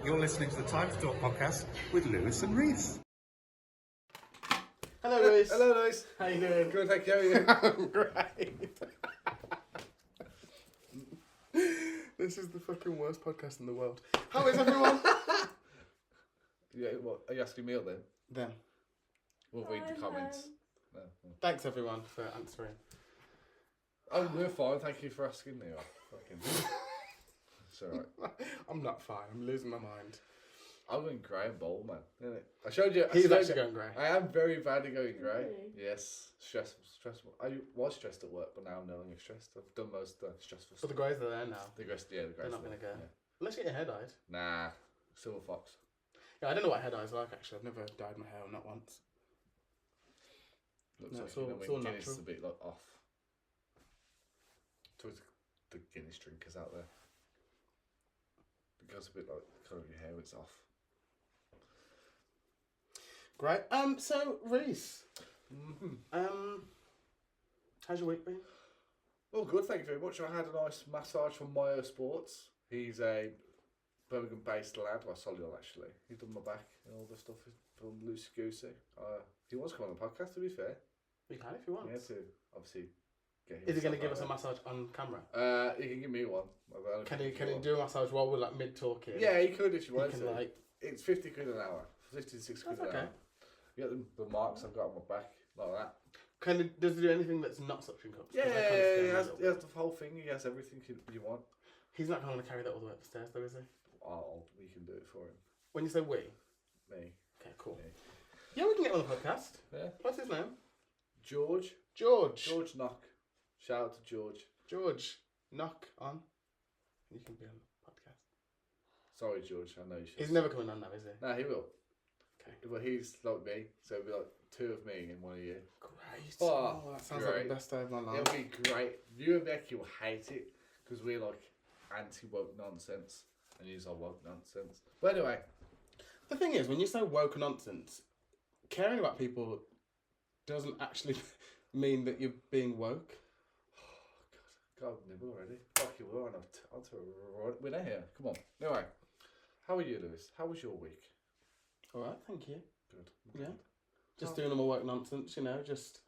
You're listening to the Time to Talk podcast with Lewis and Reiss. Hello, Reiss. Hello, Reiss. How you doing? Good, thank you. How are you? I'm great. This is the fucking worst podcast in the world. How is everyone? Yeah, what, are you asking me or them? Them. We'll read the comments. No. Thanks, everyone, for answering. Oh, we're fine. Thank you for asking me. Fucking. It's alright. I'm not fine. I'm losing my mind. I'm going grey and bold, man. Isn't it? I showed you. He's actually going grey. I am very badly going grey. Really? Yes. Stressful. I was stressed at work, but now I'm no longer stressed. I've done most stressful But stuff. the greys are there now. The greys, yeah, the greys. They're not going to go. Yeah. Unless you get your hair dyed. Nah. Silver fox. Yeah, I don't know what hair dye is like, actually. I've never dyed my hair, not once. Looks No, like it's all- when it's all Guinness natural. is a bit like off. Towards the Guinness drinkers out there. Because a bit like the colour of your hair, it's off. Great. So, Reiss. Mm-hmm. How's your week been? Well, good, thank you very much. I had a nice massage from Mayo Sports. He's a Birmingham-based lad, well, Solihull actually. He's done my back and all the stuff from Loosey Goosey. He wants to come on the podcast, to be fair. You can if you want. Yeah, to obviously get him. Is he going to give us a massage on camera? He can give me one. Can he do a massage while we're like mid talking? Yeah, he could if you He want can to. like. It's 50 quid an hour. 56 quid That's an okay. hour. You get the marks I've got on my back, like that. Does he do anything that's not suction cups? 'Cause Yeah, they kind of scare me he a has little bit. the whole thing. He has everything you want. He's not going to carry that all the way up the stairs, though, is he? We can do it for him. When you say we, Me. okay, cool. Yeah. Yeah, we can get him on the podcast. Yeah. What's his name? George. George. George Knock. Shout out to George. George, knock on. You can be on the podcast. Sorry, George. I know you should. He's never coming on now, is he? Nah, he will. Okay. But he's like me, so it'll be like two of me and one of you. Great. Oh, that sounds like great. the best day of my life. It'll be great. You and Becky will hate it because we're like anti-woke nonsense and he's all woke nonsense. But anyway, The thing is, when you say woke nonsense, caring about people doesn't actually mean that you're being woke. God, nibble already. Fuck you, we're on to a winner here. Come on. Anyway, how are you, Lewis? How was your week? All right, thank you. Good. Yeah. Just doing all my woke nonsense, you know, just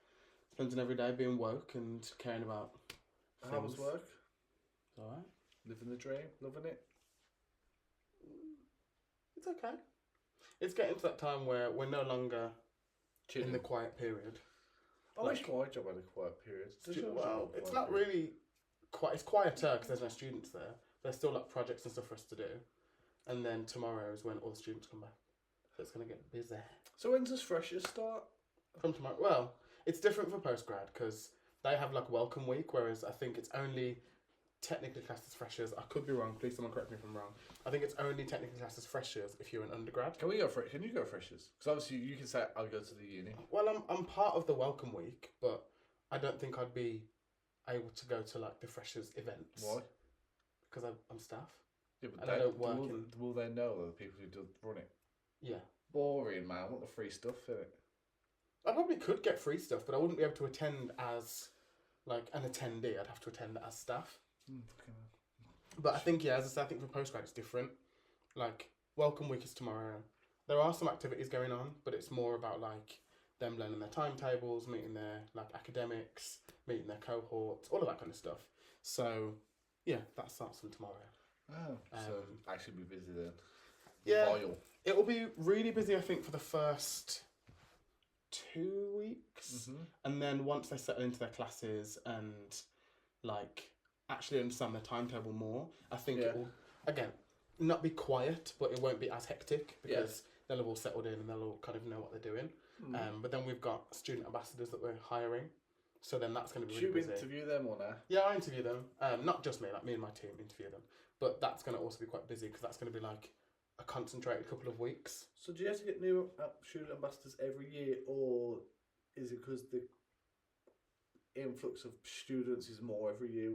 spending every day being woke and caring about things. How was work? It's all right. Living the dream, loving it. It's okay. It's getting to that time where we're no longer in the quiet period. I wish my job had a quiet period. Well, it's not really quite. It's quieter because there's no students there. There's still like projects and stuff for us to do, and then tomorrow is when all the students come back. So it's gonna get busy So when does freshers start? from tomorrow. Well, it's different for postgrad because they have like welcome week, whereas I think it's only technically classed as freshers. I could be wrong. Please, someone correct me if I'm wrong. I think it's only technically classed as freshers if you're an undergrad. Can you go freshers? Because obviously you can say I'll go to the uni. Well, I'm part of the welcome week, but I don't think I'd be able to go to like the freshers events. Why? Because I'm staff. Yeah, but And I don't work will they know the people who do run it? Yeah. Boring, man. I want the free stuff in it. I probably could get free stuff, but I wouldn't be able to attend as like an attendee. I'd have to attend as staff. But I think, yeah, as I said, I think for postgrad it's different. Like, welcome week is tomorrow. There are some activities going on, but it's more about like them learning their timetables, meeting their like academics, meeting their cohorts, all of that kind of stuff. So, yeah, that starts from tomorrow. Oh, so I should be busy then. Yeah. Vile. It will be really busy, I think, for the first 2 weeks. Mm-hmm. And then once they settle into their classes and like actually understand their timetable more, I think it will, again, not be quiet, but it won't be as hectic because they'll have all settled in and they'll all kind of know what they're doing. But then we've got student ambassadors that we're hiring. So then that's going to be really busy. Should we interview them or not? Yeah, I interview them. Not just me, like me and my team interview them. But that's going to also be quite busy because that's going to be like a concentrated couple of weeks. So do you have to get new student ambassadors every year, or is it because the influx of students is more every year?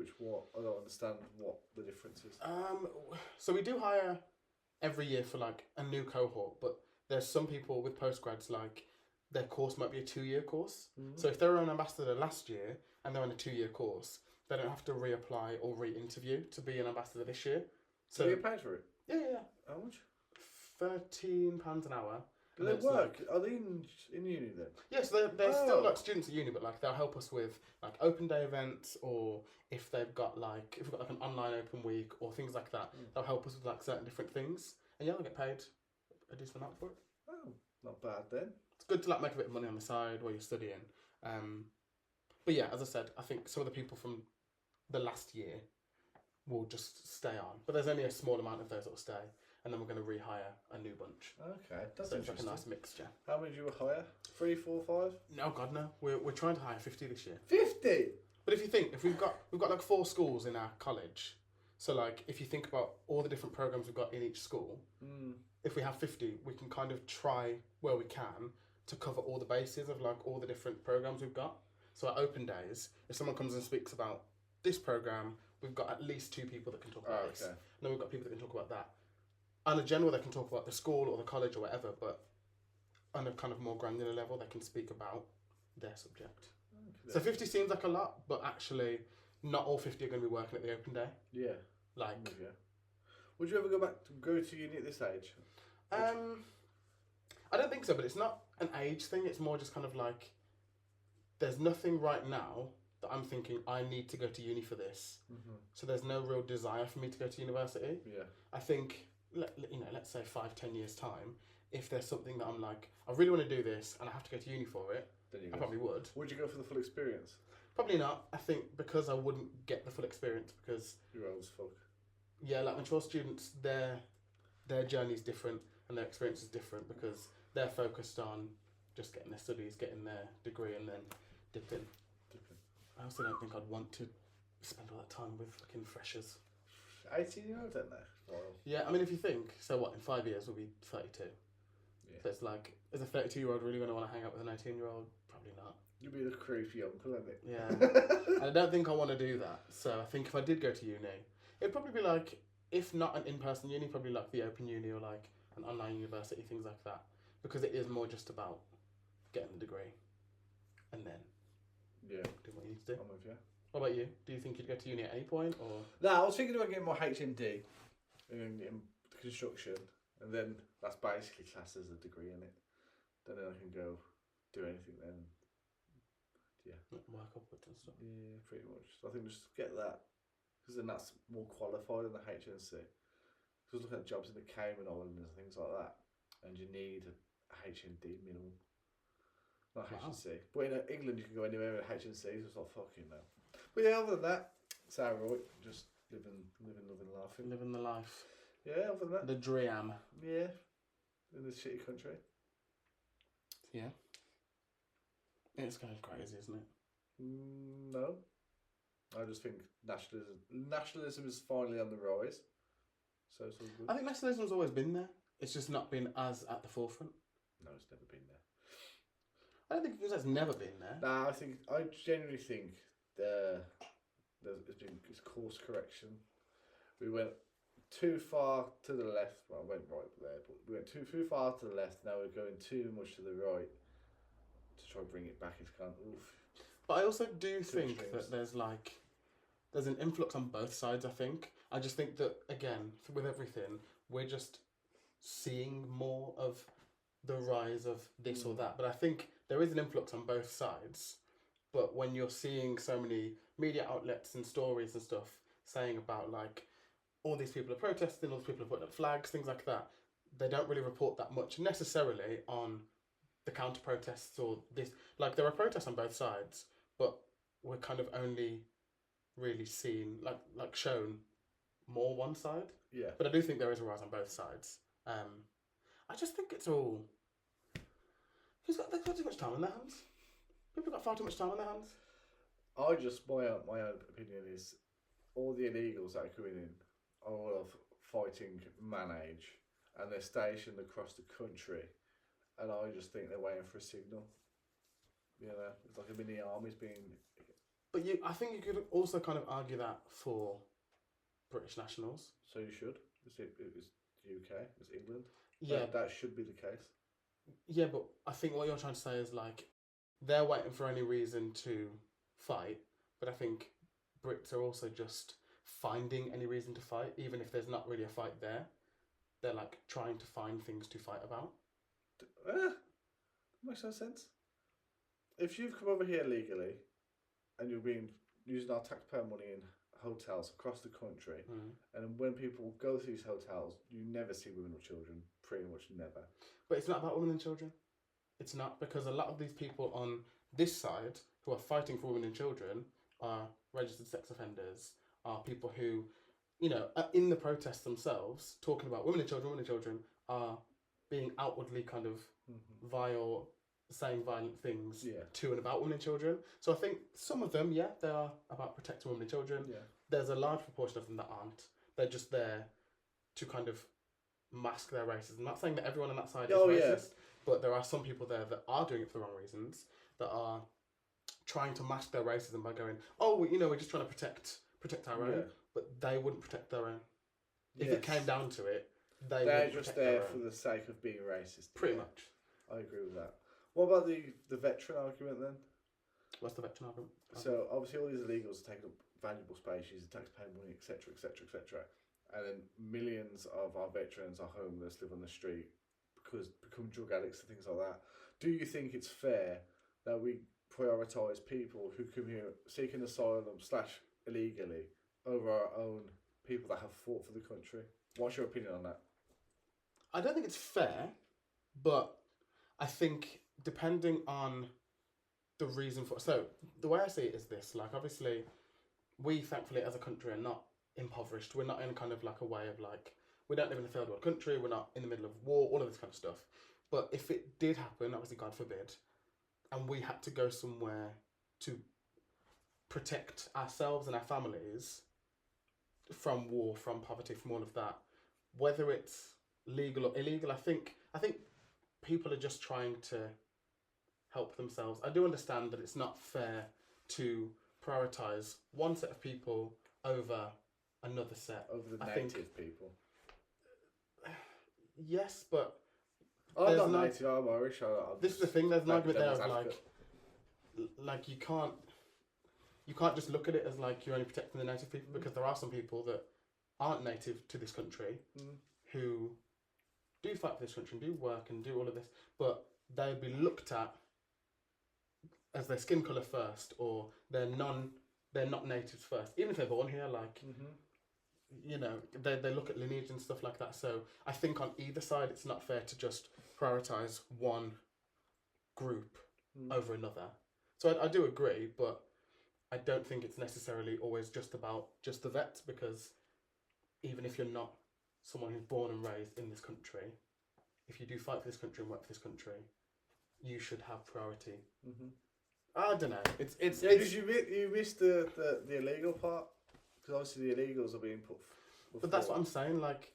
I don't understand what the difference is. So we do hire every year for like a new cohort, but there's some people with postgrads like their course might be a 2-year course. So if they were an ambassador last year and they're on a 2-year course, they don't have to reapply or re-interview to be an ambassador this year. So you paid for it? yeah. How much? £13 an hour. Do they work? Are they in uni then? Yes, they're still like students at uni, but like they'll help us with like open day events, or if they've got like if we've got like an online open week or things like that, they'll help us with like certain different things. And yeah, they'll get paid a decent amount for it. Oh, not bad then. It's good to like make a bit of money on the side while you're studying. But yeah, as I said, I think some of the people from the last year will just stay on, but there's only a small amount of those that will stay, and then we're going to rehire a new bunch. Okay, that's so it's like interesting. a nice mixture. How many do you hire? 3, 4, 5? No, God, no. We're trying to hire 50 this year. 50. But if you think, if we've got like 4 schools in our college, so like if you think about all the different programs we've got in each school, if we have 50, we can kind of try where we can to cover all the bases of like all the different programs we've got. So at open days, if someone comes and speaks about this program, we've got at least 2 people that can talk about this. And then we've got people that can talk about that. On a general, they can talk about the school or the college or whatever, but on a kind of more granular level, they can speak about their subject. Okay. So 50 seems like a lot, but actually not all 50 are going to be working at the open day. Yeah. Like... Would you ever go to uni at this age? I don't think so, but it's not an age thing. It's more just kind of like, there's nothing right now that I'm thinking I need to go to uni for this. So there's no real desire for me to go to university. Yeah. I think, let's say 5-10 years time, if there's something that I'm like, I really want to do this and I have to go to uni for it, then I probably would. Would you go for the full experience? Probably not. I think because I wouldn't get the full experience because... You're old as fuck. Yeah, like mature students, their journey is different and their experience is different because they're focused on just getting their studies, getting their degree and then dipping. I also don't think I'd want to spend all that time with fucking freshers. 18-year-olds, don't they? Well, yeah, I mean, if you think, so what, in 5 years we'll be 32. Yeah. So it's like, is a 32-year-old really going to want to hang out with an 18-year-old? Probably not. You'll be the creepy uncle, isn't it? Yeah. And I don't think I want to do that. So I think if I did go to uni, it'd probably be like, if not an in-person uni, probably like the open uni or like an online university, things like that. Because it is more just about getting the degree and then do what you need to do. I'm with you. What about you? Do you think you'd go to uni at any point, or...? No, I was thinking about getting my HND in construction, and then that's basically classed as a degree in it. Then I can go do anything then. Yeah. Work upwards and stuff. Yeah, pretty much. So I think just get that, because then that's more qualified than the HNC. Because looking at jobs in the Cayman Islands and things like that, and you need a HND minimum. Not HNC. But in England, you can go anywhere with HNC, so it's not fucking now. But yeah, other than that, it's alright. Just living, laughing. Living the life. Yeah, other than that. The dream. Yeah. In this shitty country. Yeah. It's kind of crazy, isn't it? No. I just think nationalism is finally on the rise. So it's all good. I think nationalism's always been there. It's just not been as at the forefront. No, it's never been there. I don't think it's never been there. Nah, I genuinely think it's course correction. We went too far to the left. Well, I went right there, but we went too far to the left. Now we're going too much to the right to try and bring it back. It's kind of oof. But I also do think that there's an influx on both sides. I just think that again with everything we're just seeing more of the rise of this or that. But I think there is an influx on both sides. But when you're seeing so many media outlets and stories and stuff saying about like all these people are protesting, all these people are putting up flags, things like that, they don't really report that much necessarily on the counter protests or this. Like there are protests on both sides, but we're kind of only really seen like shown more one side. Yeah. But I do think there is a rise on both sides. I just think it's all. They've got too much time on their hands. People got far too much time on their hands. My own opinion is all the illegals that are coming in are all of fighting manage, and they're stationed across the country, and I just think they're waiting for a signal. You know, it's like a mini army's being. But I think you could also kind of argue that for British nationals. So you should. It's UK. It's England. Yeah, that should be the case. Yeah, but I think what you're trying to say is like they're waiting for any reason to fight, but I think Brits are also just finding any reason to fight, even if there's not really a fight there. they're like trying to find things to fight about. Makes no sense. If you've come over here legally and you've been using our taxpayer money in hotels across the country, and when people go to these hotels, you never see women or children, pretty much never. But it's not about women and children. It's not, because a lot of these people on this side who are fighting for women and children are registered sex offenders, are people who, you know, in the protests themselves, talking about women and children are being outwardly kind of vile, saying violent things to and about women and children. So I think some of them, they are about protecting women and children. Yeah. There's a large proportion of them that aren't. They're just there to kind of mask their racism. I'm not saying that everyone on that side is racist, but there are some people there that are doing it for the wrong reasons, that are trying to mask their racism by going, oh, you know, we're just trying to protect our own, but they wouldn't protect their own. If it came down to it, they're just there for the sake of being racist. Pretty much. I agree with that. What about the veteran argument then? What's the veteran argument? So obviously all these illegals are taking up valuable space, using taxpayer money, etc., etc., etc. And then millions of our veterans are homeless, live on the street, because become drug addicts and things like that. Do you think it's fair that we prioritise people who come here seeking asylum / illegally over our own people that have fought for the country? What's your opinion on that? I don't think it's fair, but I think depending on the reason for... So the way I see it is this, like obviously we thankfully as a country are not impoverished. We're not in kind of like a way of like, we don't live in a third world country, we're not in the middle of war, all of this kind of stuff. But if it did happen, obviously God forbid, and we had to go somewhere to protect ourselves and our families from war, from poverty, from all of that, whether it's legal or illegal, I think people are just trying to help themselves. I do understand that it's not fair to prioritise one set of people over another set. Over the native people. Yes, but I'm not native, I'm Irish. This is the thing, there's an argument there of like you can't just look at it as like you're only protecting the native people, because there are some people that aren't native to this country who do fight for this country and do work and do all of this, but they'll be looked at as their skin colour first, or they're not natives first, even if they're born here, like you know, they look at lineage and stuff like that. So I think on either side it's not fair to just prioritise one group over another. So I do agree, but I don't think it's necessarily always just about just the vets, because even if you're not someone who's born and raised in this country, if you do fight for this country and work for this country, you should have priority. I don't know. It's because you missed the illegal part, because obviously the illegals are being put. But that's what I'm saying. Like,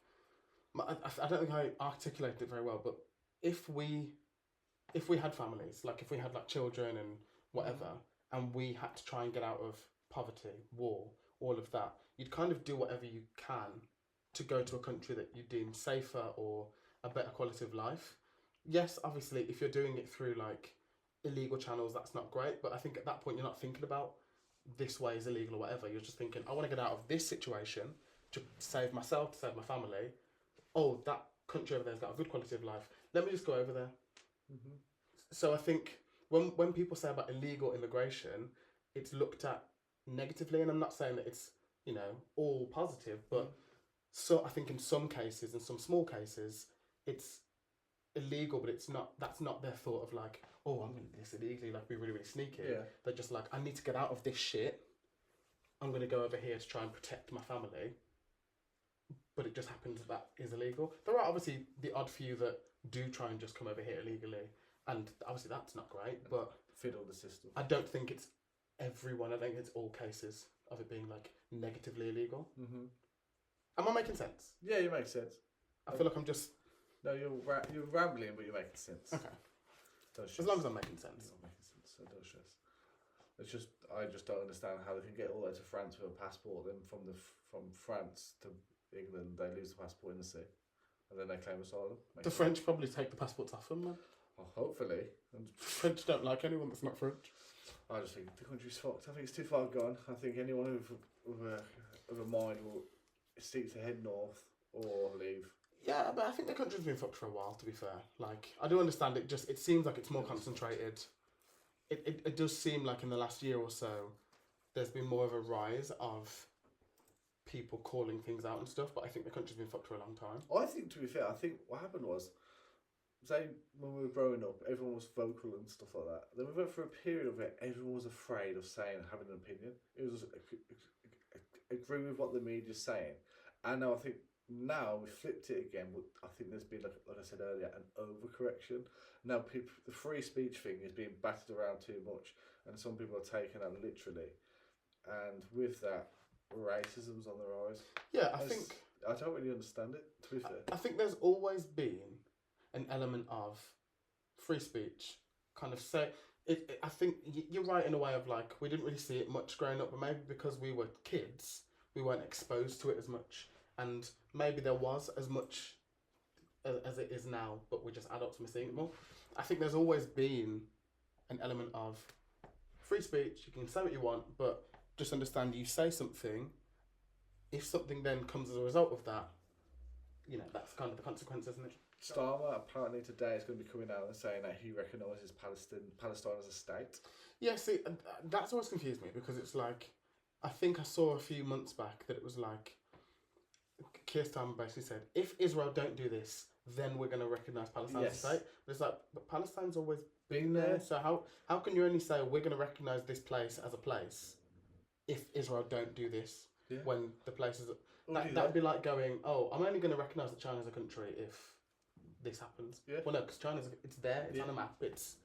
I don't think I articulated it very well. But if we had families, like if we had like children and whatever, and we had to try and get out of poverty, war, all of that, you'd kind of do whatever you can to go to a country that you deem safer or a better quality of life. Yes, obviously, if you're doing it through like illegal channels, that's not great. But I think at that point, you're not thinking about this way is illegal or whatever. You're just thinking, I want to get out of this situation to save myself, to save my family. Oh, that country over there's got a good quality of life. Let me just go over there. So I think when people say about illegal immigration, it's looked at negatively, and I'm not saying that it's, you know, all positive, but so I think in some cases, in some small cases, it's illegal, but it's not. That's not their thought of like, oh, I'm going to do this illegally, like be really, really sneaky. They're just like, I need to get out of this shit. I'm going to go over here to try and protect my family. But it just happens that is illegal. There are obviously the odd few that do try and just come over here illegally, and obviously that's not great, but fiddle the system. I don't think it's everyone. I think it's all cases of it being like negatively illegal. Am I making sense? Yeah, you make sense. I feel like I'm just... No, you're rambling, but you're making sense. Okay. As long as I'm making sense. You're making sense, so don't stress. It's just, I just don't understand how they can get all the way to France with a passport, then from France to England, they lose the passport in the sea, and then they claim asylum. The French probably take the passports off them, man. Oh, hopefully. French don't like anyone that's not French. I just think the country's fucked. I think it's too far gone. I think anyone with a mind will seek to head north or leave. Yeah, but I think the country's been fucked for a while, to be fair. Like, I do understand it seems like it's more concentrated. It does seem like in the last year or so, there's been more of a rise of people calling things out and stuff, but I think the country's been fucked for a long time. I think, to be fair, I think what happened was, say, when we were growing up, everyone was vocal and stuff like that. Then we went through a period of it, everyone was afraid of saying, having an opinion. It was agree with what the media's saying. And now I think, now we flipped it again. I think there's been, like I said earlier, an overcorrection. Now the free speech thing is being battered around too much, and some people are taking that literally. And with that, racism's on the rise. Yeah, I don't really understand it, to be fair. I think there's always been an element of free speech. Kind of say I think you're right in a way of like we didn't really see it much growing up, but maybe because we were kids, we weren't exposed to it as much, and maybe there was as much as it is now, but we're just adults and we're seeing it more. I think there's always been an element of free speech. You can say what you want, but just understand you say something. If something then comes as a result of that, you know, that's kind of the consequence, isn't it? Starmer apparently today is going to be coming out and saying that he recognises Palestine as a state. Yeah, see, that's always confused me because it's like, I think I saw a few months back that it was like, Keir Starmer basically said, if Israel don't do this, then we're going to recognise Palestine as a state. But it's like, but Palestine's always been there. So how can you only say we're going to recognise this place as a place if Israel don't do this when the place is... That'd be like going, oh, I'm only going to recognise that China's a country if this happens. Yeah. Well, no, because it's there, it's on a map, it's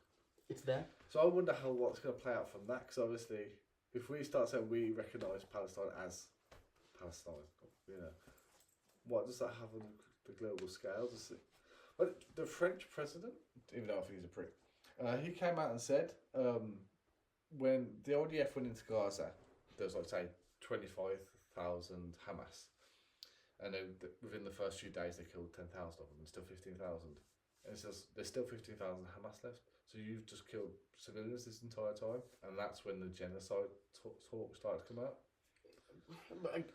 there. So I wonder what's going to play out from that, because obviously, if we start saying we recognise Palestine as Palestine, you know, what does that have on the global scale? But the French president, even though I think he's a prick, he came out and said when the ODF went into Gaza, there was like, say, 25,000 Hamas. And then within the first few days, they killed 10,000 of them, and still 15,000. And it says there's still 15,000 Hamas left. So you've just killed civilians this entire time, and that's when the genocide talk started to come out.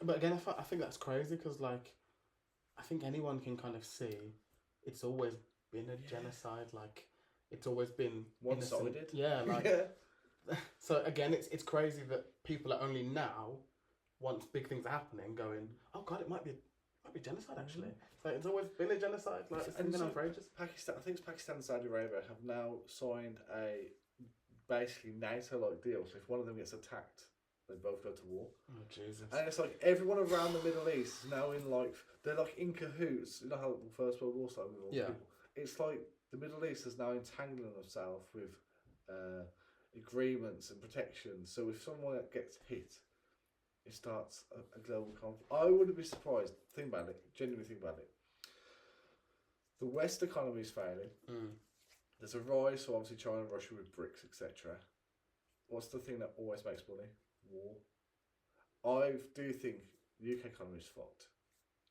But again, I think that's crazy because, like, I think anyone can kind of see it's always been a genocide. Like, it's always been one-sided. Yeah, like. So again, it's crazy that people are only now, once big things are happening, going, oh god, it might be genocide actually. So it's always been a genocide. Like it's been on for ages. Pakistan, I think it's Pakistan and Saudi Arabia have now signed a basically NATO-like deal. So if one of them gets attacked, they both go to war. Oh Jesus! And it's like everyone around the Middle East is now in like they're like in cahoots. You know how the First World War started with all people. It's like the Middle East is now entangling itself with agreements and protections. So if someone gets hit, it starts a global conflict. I wouldn't be surprised. Think about it. Genuinely think about it. The West economy is failing. There's a rise, so obviously China and Russia with BRICS, etc. What's the thing that always makes money? War. I do think the UK economy is fucked.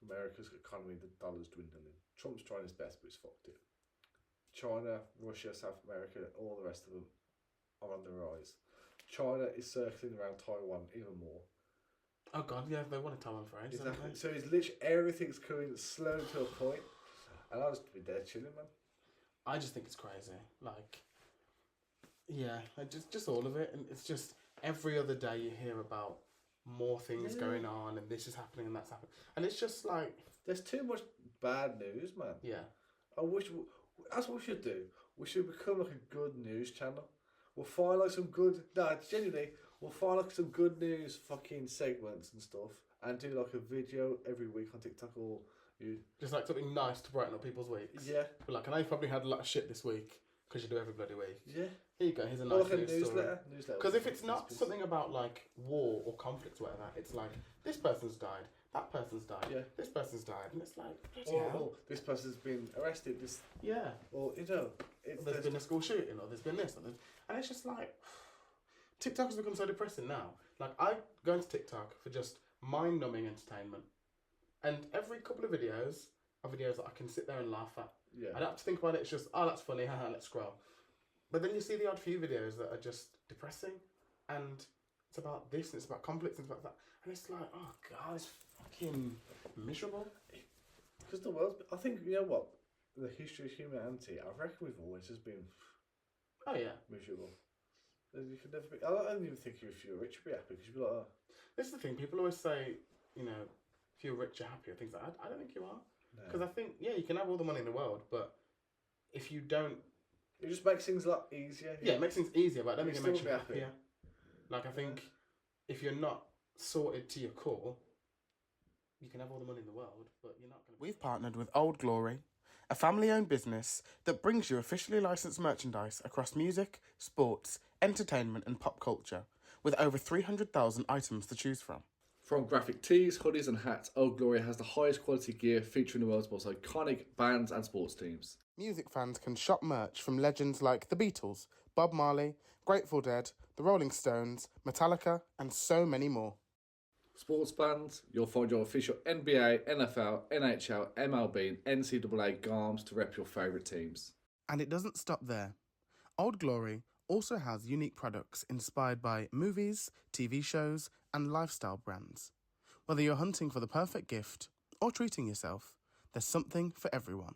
America's economy, the dollar's dwindling. Trump's trying his best, but he's fucked it. China, Russia, South America, all the rest of them are on the rise. China is circling around Taiwan even more. Oh god, yeah, they want to Taiwan for ages. Exactly. So it's literally everything's coming slowly to a point, and I'll just be there chilling, man. I just think it's crazy. Like, yeah, just all of it, and it's just every other day you hear about more things going on, and this is happening and that's happening, and it's just like there's too much bad news, man. Yeah. I wish that's what we should do. We should become like a good news channel. We'll find like some good. No, genuinely. We'll find like some good news fucking segments and stuff and do like a video every week on TikTok or you. Just like something nice to brighten up people's weeks. Yeah. But like, I know you probably had a lot of shit this week because you do every bloody week. Yeah. Here you go, here's a nice like news story. Newsletter. Because if it's not something about like war or conflict or whatever, it's like, this person's died, that person's died, this person's died, and it's like, bloody hell. This person's been arrested, or, you know. There's been a school shooting, or there's been this, and it's just like, TikTok has become so depressing now. Like, I go into TikTok for just mind-numbing entertainment. And every couple of videos are videos that I can sit there and laugh at. Yeah. I don't have to think about it. It's just, oh, that's funny, haha, let's scroll. But then you see the odd few videos that are just depressing. And it's about this, and it's about conflicts, and it's about that. And it's like, oh, God, it's fucking miserable. Because the world's... I think, you know what? The history of humanity, I reckon we've always just been Oh, yeah. miserable. You could never be... I don't even think if you're rich, you'd be happy, because you'd be like, oh... This is the thing. People always say, you know, if you're rich, you're happy, or things like that. I don't think you are. Because I think, yeah, you can have all the money in the world, but if you don't... It just makes things a lot easier. Yeah, it makes things easier, but I don't think it makes you still be happy. happier. Like, I think if you're not sorted to your core, you can have all the money in the world, but you're not going to... We've partnered with Old Glory, a family-owned business that brings you officially licensed merchandise across music, sports, entertainment and pop culture, with over 300,000 items to choose from. From graphic tees, hoodies and hats, Old Glory has the highest quality gear featuring the world's most iconic bands and sports teams. Music fans can shop merch from legends like The Beatles, Bob Marley, Grateful Dead, The Rolling Stones, Metallica, and so many more. Sports fans, you'll find your official NBA, NFL, NHL, MLB and NCAA garms to rep your favourite teams. And it doesn't stop there. Old Glory also has unique products inspired by movies, TV shows, and lifestyle brands. Whether you're hunting for the perfect gift or treating yourself, there's something for everyone.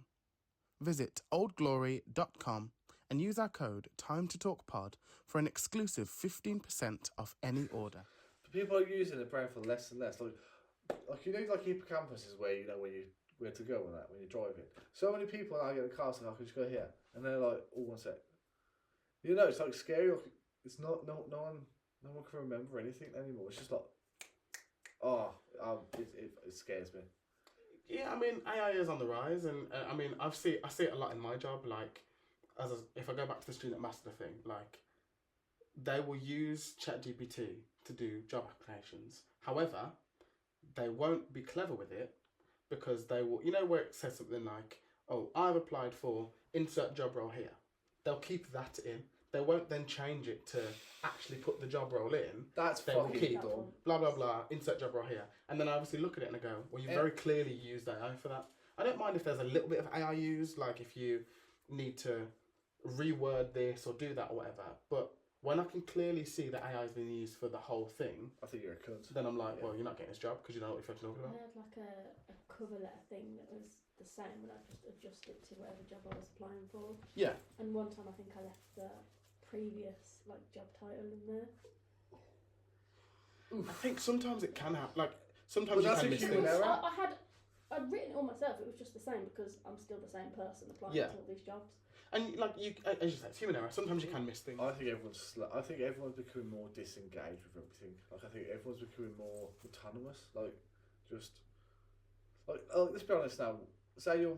Visit oldglory.com and use our code TIMETOTALKPOD for an exclusive 15% off any order. People are using the brand for less and less. Like you know, like hippocampuses where you know where to go and that when you're driving. So many people now get a car, so I can just go here, and they're like, "Oh, one sec." You know, it's like scary. Like, it's not no one can remember anything anymore. It's just like, it scares me. Yeah, I mean, AI is on the rise, and I mean, I see it a lot in my job. Like, if I go back to the student ambassador thing, like, they will use ChatGPT to do job applications. However, they won't be clever with it because they will, you know, where it says something like, "Oh, I've applied for insert job role here." They'll keep that in. They won't then change it to actually put the job role in. That's they will fucking keep blah blah blah, insert job role here, and then I obviously look at it and I go, well, you very clearly used AI for that. I don't mind if there's a little bit of AI used, like if you need to reword this or do that or whatever. But when I can clearly see that AI has been used for the whole thing, I think you're a cunt. then I'm like, well, you're not getting this job because you know what you're talking about. I had like a cover letter thing that was the same, and I just adjusted it to whatever job I was applying for. Yeah. And one time I think I left the previous like job title in there. I think sometimes it can happen. Like sometimes you that's can a miss human things. error. I'd written it all myself. It was just the same because I'm still the same person applying Yeah. to all these jobs. And like you, as you say, it's human error. Sometimes you can miss things. I think everyone's becoming more disengaged with everything. Like I think everyone's becoming more autonomous. Like just like let's be honest now. Say your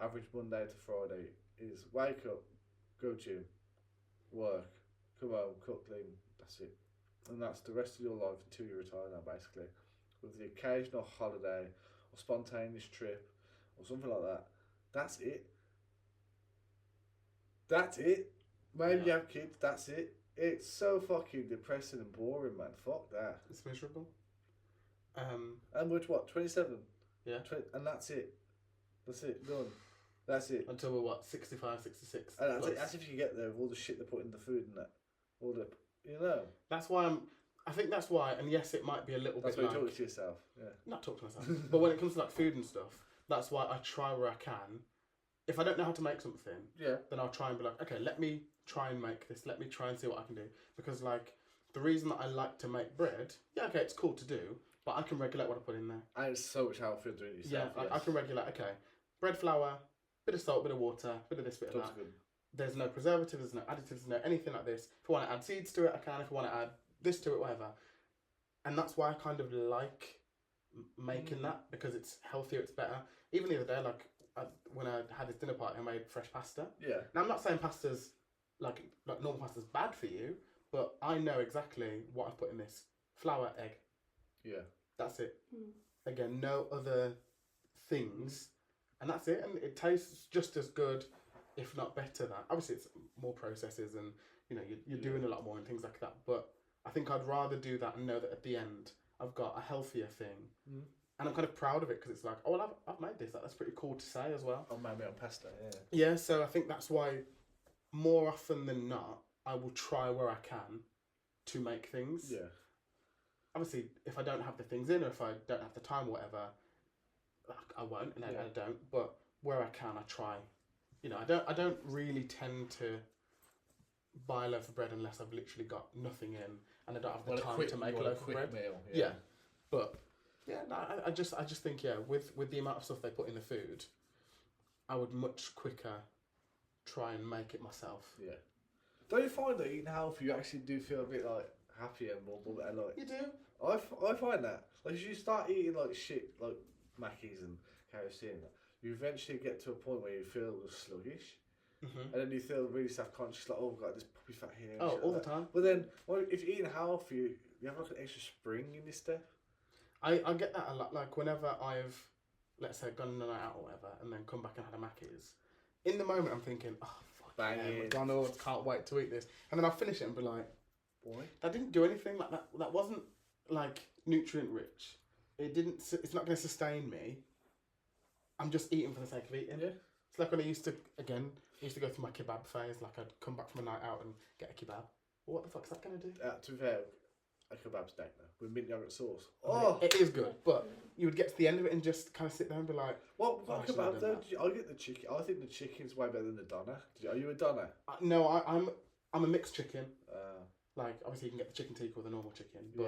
average Monday to Friday is wake up, go gym, work, come home, cook, clean. That's it, and that's the rest of your life until you retire. Now, basically, with the occasional holiday or spontaneous trip or something like that. That's it. That's it. Maybe you have kids. That's it. It's so fucking depressing and boring, man. Fuck that. It's miserable. And which what? 27. Yeah. And that's it. That's it. Done. That's it. Until we're what, 65, 66. And that's plus. it. That's if you get there with all the shit they put in the food and that. All the, you know. That's why I think that's why. And yes, it might be a little That's bit why you like talk to yourself. Yeah. not talk to myself, but when it comes to like food and stuff, that's why I try where I can. If I don't know how to make something, Yeah. then I'll try and be like, okay, let me try and make this. Let me try and see what I can do. Because like the reason that I like to make bread, yeah, okay, it's cool to do, but I can regulate what I put in there. And it's so much healthier doing it yourself. Yeah, I can regulate. Okay, bread flour, bit of salt, bit of water, bit of this, bit of That's that. good. There's no preservatives, there's no additives, no anything like this. If I want to add seeds to it, I can. If I want to add this to it, whatever. And that's why I kind of like making that, because it's healthier, it's better. Even the other day, like when I had this dinner party, I made fresh pasta. Yeah. Now I'm not saying pasta's like normal pasta's bad for you, but I know exactly what I've put in this: flour, egg. Yeah. That's it. Mm. Again, no other things, and that's it. And it tastes just as good, if not better. Than obviously it's more processes, and you know you're doing a lot more and things like that. But I think I'd rather do that and know that at the end I've got a healthier thing. Mm. And I'm kind of proud of it because it's like, oh, well, I've made this. That's pretty cool to say as well. Oh, maybe on pasta, yeah. Yeah, so I think that's why more often than not, I will try where I can to make things. Yeah. Obviously, if I don't have the things in or if I don't have the time or whatever, I won't, and Yeah. I don't. But where I can, I try. You know, I don't really tend to buy a loaf of bread unless I've literally got nothing in and I don't have the time to make a loaf of bread. meal. Yeah. But yeah, no, I just think with the amount of stuff they put in the food, I would much quicker try and make it myself. Yeah. Don't you find that eating healthy, you actually do feel a bit like happier and more and like You do? I find that like as you start eating like shit like Mackies and KFC and that, you eventually get to a point where you feel sluggish. Mm-hmm. And then you feel really self-conscious, like, oh, I've got this puppy fat here. And Oh, shit all like the that. time. But then, well, if you're eating healthy, you have like an extra spring in your step. I get that a lot. Like whenever I've, let's say, gone on a night out or whatever, and then come back and had a Macca's, in the moment I'm thinking, oh, fuck yeah, Banging. McDonald's, can't wait to eat this. And then I'll finish it and be like, Boy. that didn't do anything. Like that wasn't like nutrient rich. It's not going to sustain me. I'm just eating for the sake of eating. Yeah. It's like when I used to go through my kebab phase. Like I'd come back from a night out and get a kebab. Well, what the fuck's that going to do? To be fair, a kebab steak now with mint yogurt sauce. I mean, Oh, it is good, but you would get to the end of it and just kind of sit there and be like, what I should've kebab done though? that. I get the chicken. I think the chicken's way better than the doner. Are you a doner? no, I'm a mixed chicken. Uh, Like obviously you can get the chicken tikka or the normal chicken, but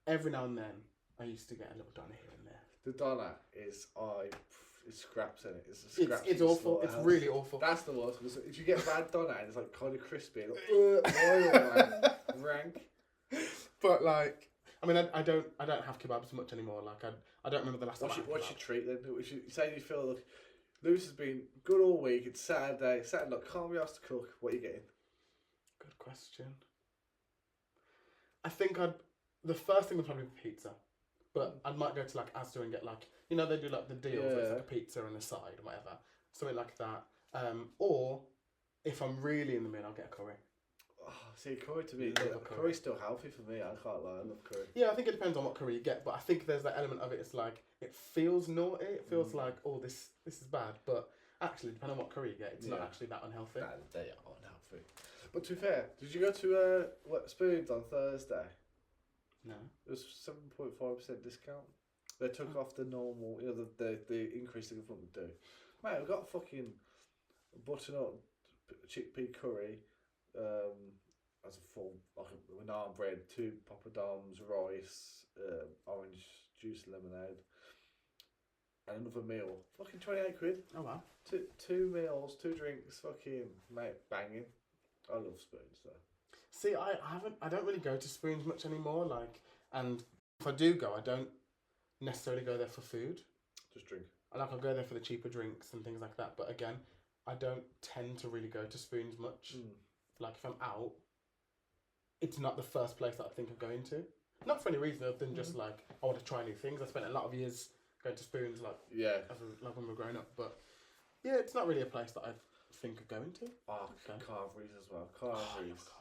yeah. every now and then I used to get a little doner here and there. The doner is it's scraps in it. It's a It's scraps. it's in the awful. It's slaughterhouse. really awful. That's the worst. Because if you get bad doner and it's like kind of crispy, like, oil, man, rank. But like, I mean, I don't have kebabs much anymore. Like I don't remember the last time. What's your treat then? Say you feel like Lewis has been good all week. It's Saturday. Look, can't be asked to cook. What are you getting? Good question. I think the first thing would probably be pizza, but I might go to like Asda and get like, you know, they do like the deals where it's like a pizza and a side or whatever, something like that. Or if I'm really in the mood, I'll get a curry. Oh, see, curry to me, Love a curry. curry's still healthy for me. I can't lie. I love curry. Yeah, I think it depends on what curry you get, but I think there's that element of it. It's like it feels naughty. It feels like, oh, this is bad, but actually, depending on what curry you get, it's not actually that unhealthy. Nah, they are unhealthy. But to be fair, did you go to Spoons on Thursday? No. It was 7.5% discount. They took off the normal, you know, the increase the government would do. Mate, we've got fucking butternut chickpea curry, as a full, like a naan bread, 2 poppadoms, rice, orange juice, lemonade, and another meal. Fucking 28 quid. Oh wow. Two meals, 2 drinks, fucking, mate, banging. I love Spoons though. See, I don't really go to Spoons much anymore. Like, and if I do go, I don't necessarily go there for food. Just drink. I'll go there for the cheaper drinks and things like that. But again, I don't tend to really go to Spoons much. Like if I'm out, it's not the first place that I think of going to. Not for any reason other than just like I want to try new things. I spent a lot of years going to Spoons like like when we were growing up. But yeah, it's not really a place that I think of going to. Oh, Okay. Carveries as well. Oh, I Carveries. love Carvery.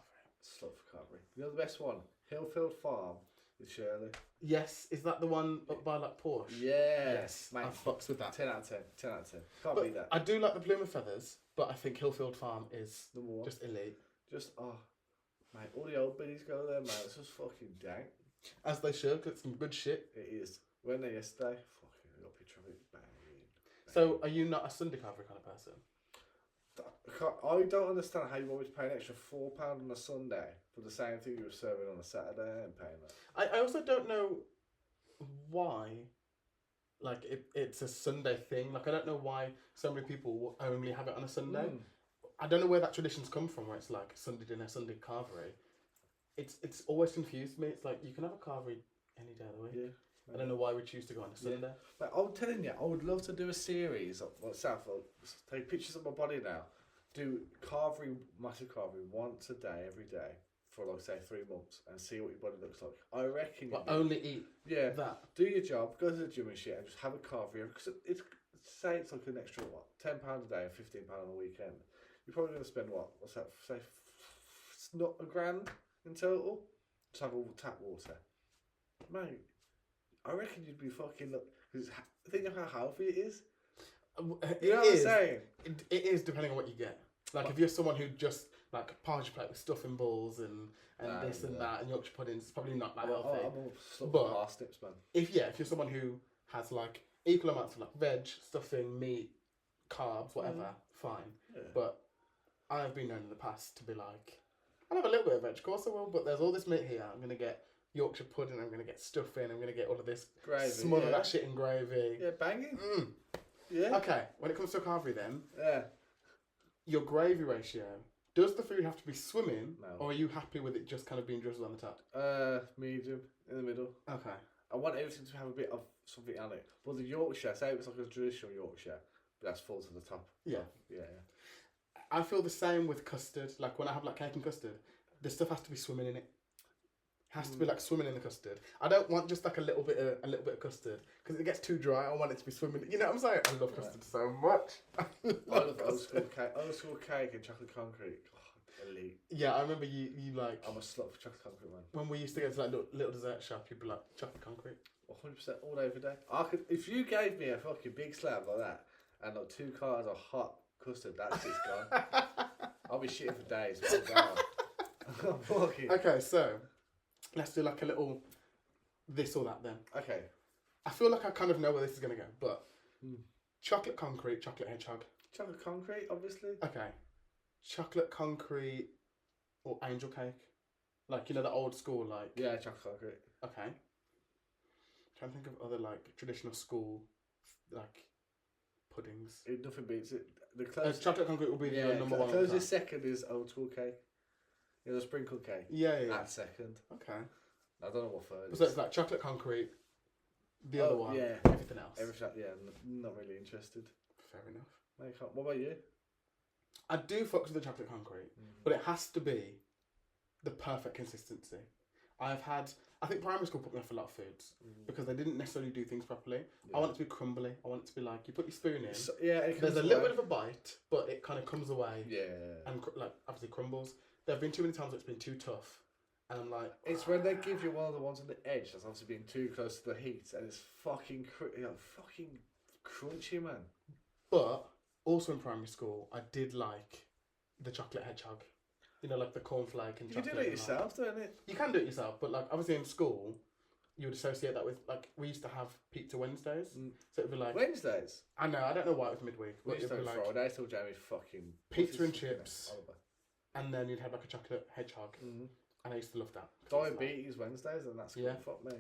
Slut for Carvery. You know the best one? Hillfield Farm with Shirley. Yes, is that the one up by like Porsche? Yes. Mate, I fucks with that. 10 out of 10. 10 out of 10. Can't But beat that. I do like the Plume of Feathers, but I think Hillfield Farm is Number one. just elite. Mate, all the old biddies go there, mate. It's just fucking dank. As they should, 'cause it's some good shit. It is. Went there yesterday. Fucking got a picture of it. Banging. So, are you not a Sunday Carvery kind of person? I don't understand how you want me to pay an extra £4 on a Sunday for the same thing you were serving on a Saturday and paying that. I also don't know why, like, it's a Sunday thing. Like, I don't know why so many people will only have it on a Sunday. I don't know where that tradition's come from, where it's like Sunday dinner, Sunday Carvery. It's always confused me. It's like, you can have a Carvery any day of the week. Yeah. I don't know why we choose to go on a Sunday. But I'm telling you, I would love to do a series of myself. I'll take pictures of my body now. Do massive carvery once a day, every day, for like say 3 months, and see what your body looks like. I reckon. But only eat that. Do your job, go to the gym and shit, and just have a carvery. Because it's say it's like an extra £10 a day, or £15 on the weekend. You're probably going to spend what's that? Say it's not $1,000 in total. Just have all tap water, mate. I reckon you'd be fucking because think of how healthy it is. You know what I'm saying? It is depending on what you get. Like if you're someone who just like party plate with stuffing balls and this and that and Yorkshire puddings, it's probably not that healthy. I'm all But parsnips, man. if you're someone who has like equal amounts of like veg, stuffing, meat, carbs, whatever, fine. Yeah. But I've been known in the past to be like, I'll have a little bit of veg, of course I will, but there's all this meat here. I'm going to get Yorkshire pudding, I'm going to get stuffing, I'm going to get all of this, Gravy, smother that shit in gravy. Yeah, banging. Mm. Yeah. Okay, when it comes to a carvery then, Yeah. your gravy ratio, does the food have to be swimming, No. or are you happy with it just kind of being drizzled on the top? Medium in the middle. Okay. I want everything to have a bit of something on it. But the Yorkshire, say it was like a traditional Yorkshire, but that's full to the top. Yeah. Yeah. I feel the same with custard. Like when I have like cake and custard, the stuff has to be swimming in it. Has to be like swimming in the custard. I don't want just like a little bit of custard because it gets too dry. I want it to be swimming. You know what I'm saying? I love custard so much. I love old school cake and chocolate concrete. Oh, elite. Yeah, I remember you like I'm a slut for chocolate concrete, man. when we used to go to like little dessert shop. You'd be like chocolate concrete. 100% all day every day. I could, if you gave me a fucking big slab like that and like 2 cars of hot custard, that's it's gone. I'll be shitting for days. I'm fucking. Okay, so let's do like a little this or that then. Okay. I feel like I kind of know where this is gonna go, but chocolate concrete, chocolate hedgehog. Chocolate concrete, obviously. Okay, chocolate concrete or angel cake, like you know the old school like. Yeah, chocolate concrete. Okay. Trying to think of other like traditional school like puddings. Nothing beats it. The closest. Chocolate concrete will be the number one. The closest second is old school cake. You know, the sprinkle cake. Yeah. That's second. Okay. I don't know what third. So it's like chocolate concrete. The other one. Yeah. Everything else. Everything. Yeah. Not really interested. Fair enough. What about you? I do fuck with the chocolate concrete, but it has to be the perfect consistency. I think primary school put me off a lot of foods because they didn't necessarily do things properly. Yeah. I want it to be crumbly. I want it to be like you put your spoon in. So, yeah, There's a little bit of a bite, but it kind of comes away. Yeah. And like obviously crumbles. There have been too many times where it's been too tough, and I'm like, It's when they give you one of the ones on the edge that's obviously being too close to the heat, and it's fucking crunchy, man. But also in primary school, I did like the chocolate hedgehog. You know, like the cornflake and You can chocolate. do it and yourself, don't it? You can do it yourself, but like obviously in school, you would associate that with like we used to have pizza Wednesdays, so it'd be like Wednesdays. I don't know why it was midweek, We but used it'd to be have like Friday till Jamie fucking pizza and what's his fucking chips, name? Oliver. and then you'd have like a chocolate hedgehog, and I used to love that. Diabetes Wednesdays, and that's Yeah. good. Fuck me.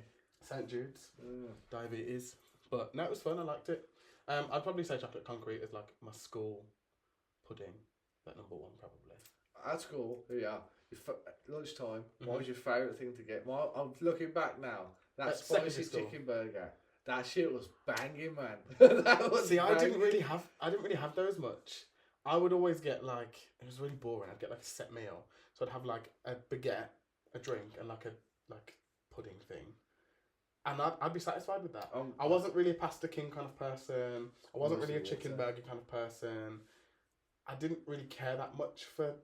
St Jude's Mm. diabetes, but no, it was fun. I liked it. I'd probably say chocolate concrete is like my school pudding, like number one probably. At school, yeah. Lunchtime. What was your favourite thing to get? Well, I'm looking back now. That At spicy secondary school. chicken burger. That shit was banging, man. that was See, I banging. didn't really have those much. I would always get like it was really boring. I'd get like a set meal, so I'd have like a baguette, a drink, and like a pudding thing, and I'd be satisfied with that. I wasn't really a pasta king kind of person. I wasn't really a chicken burger kind of person. I didn't really care that much for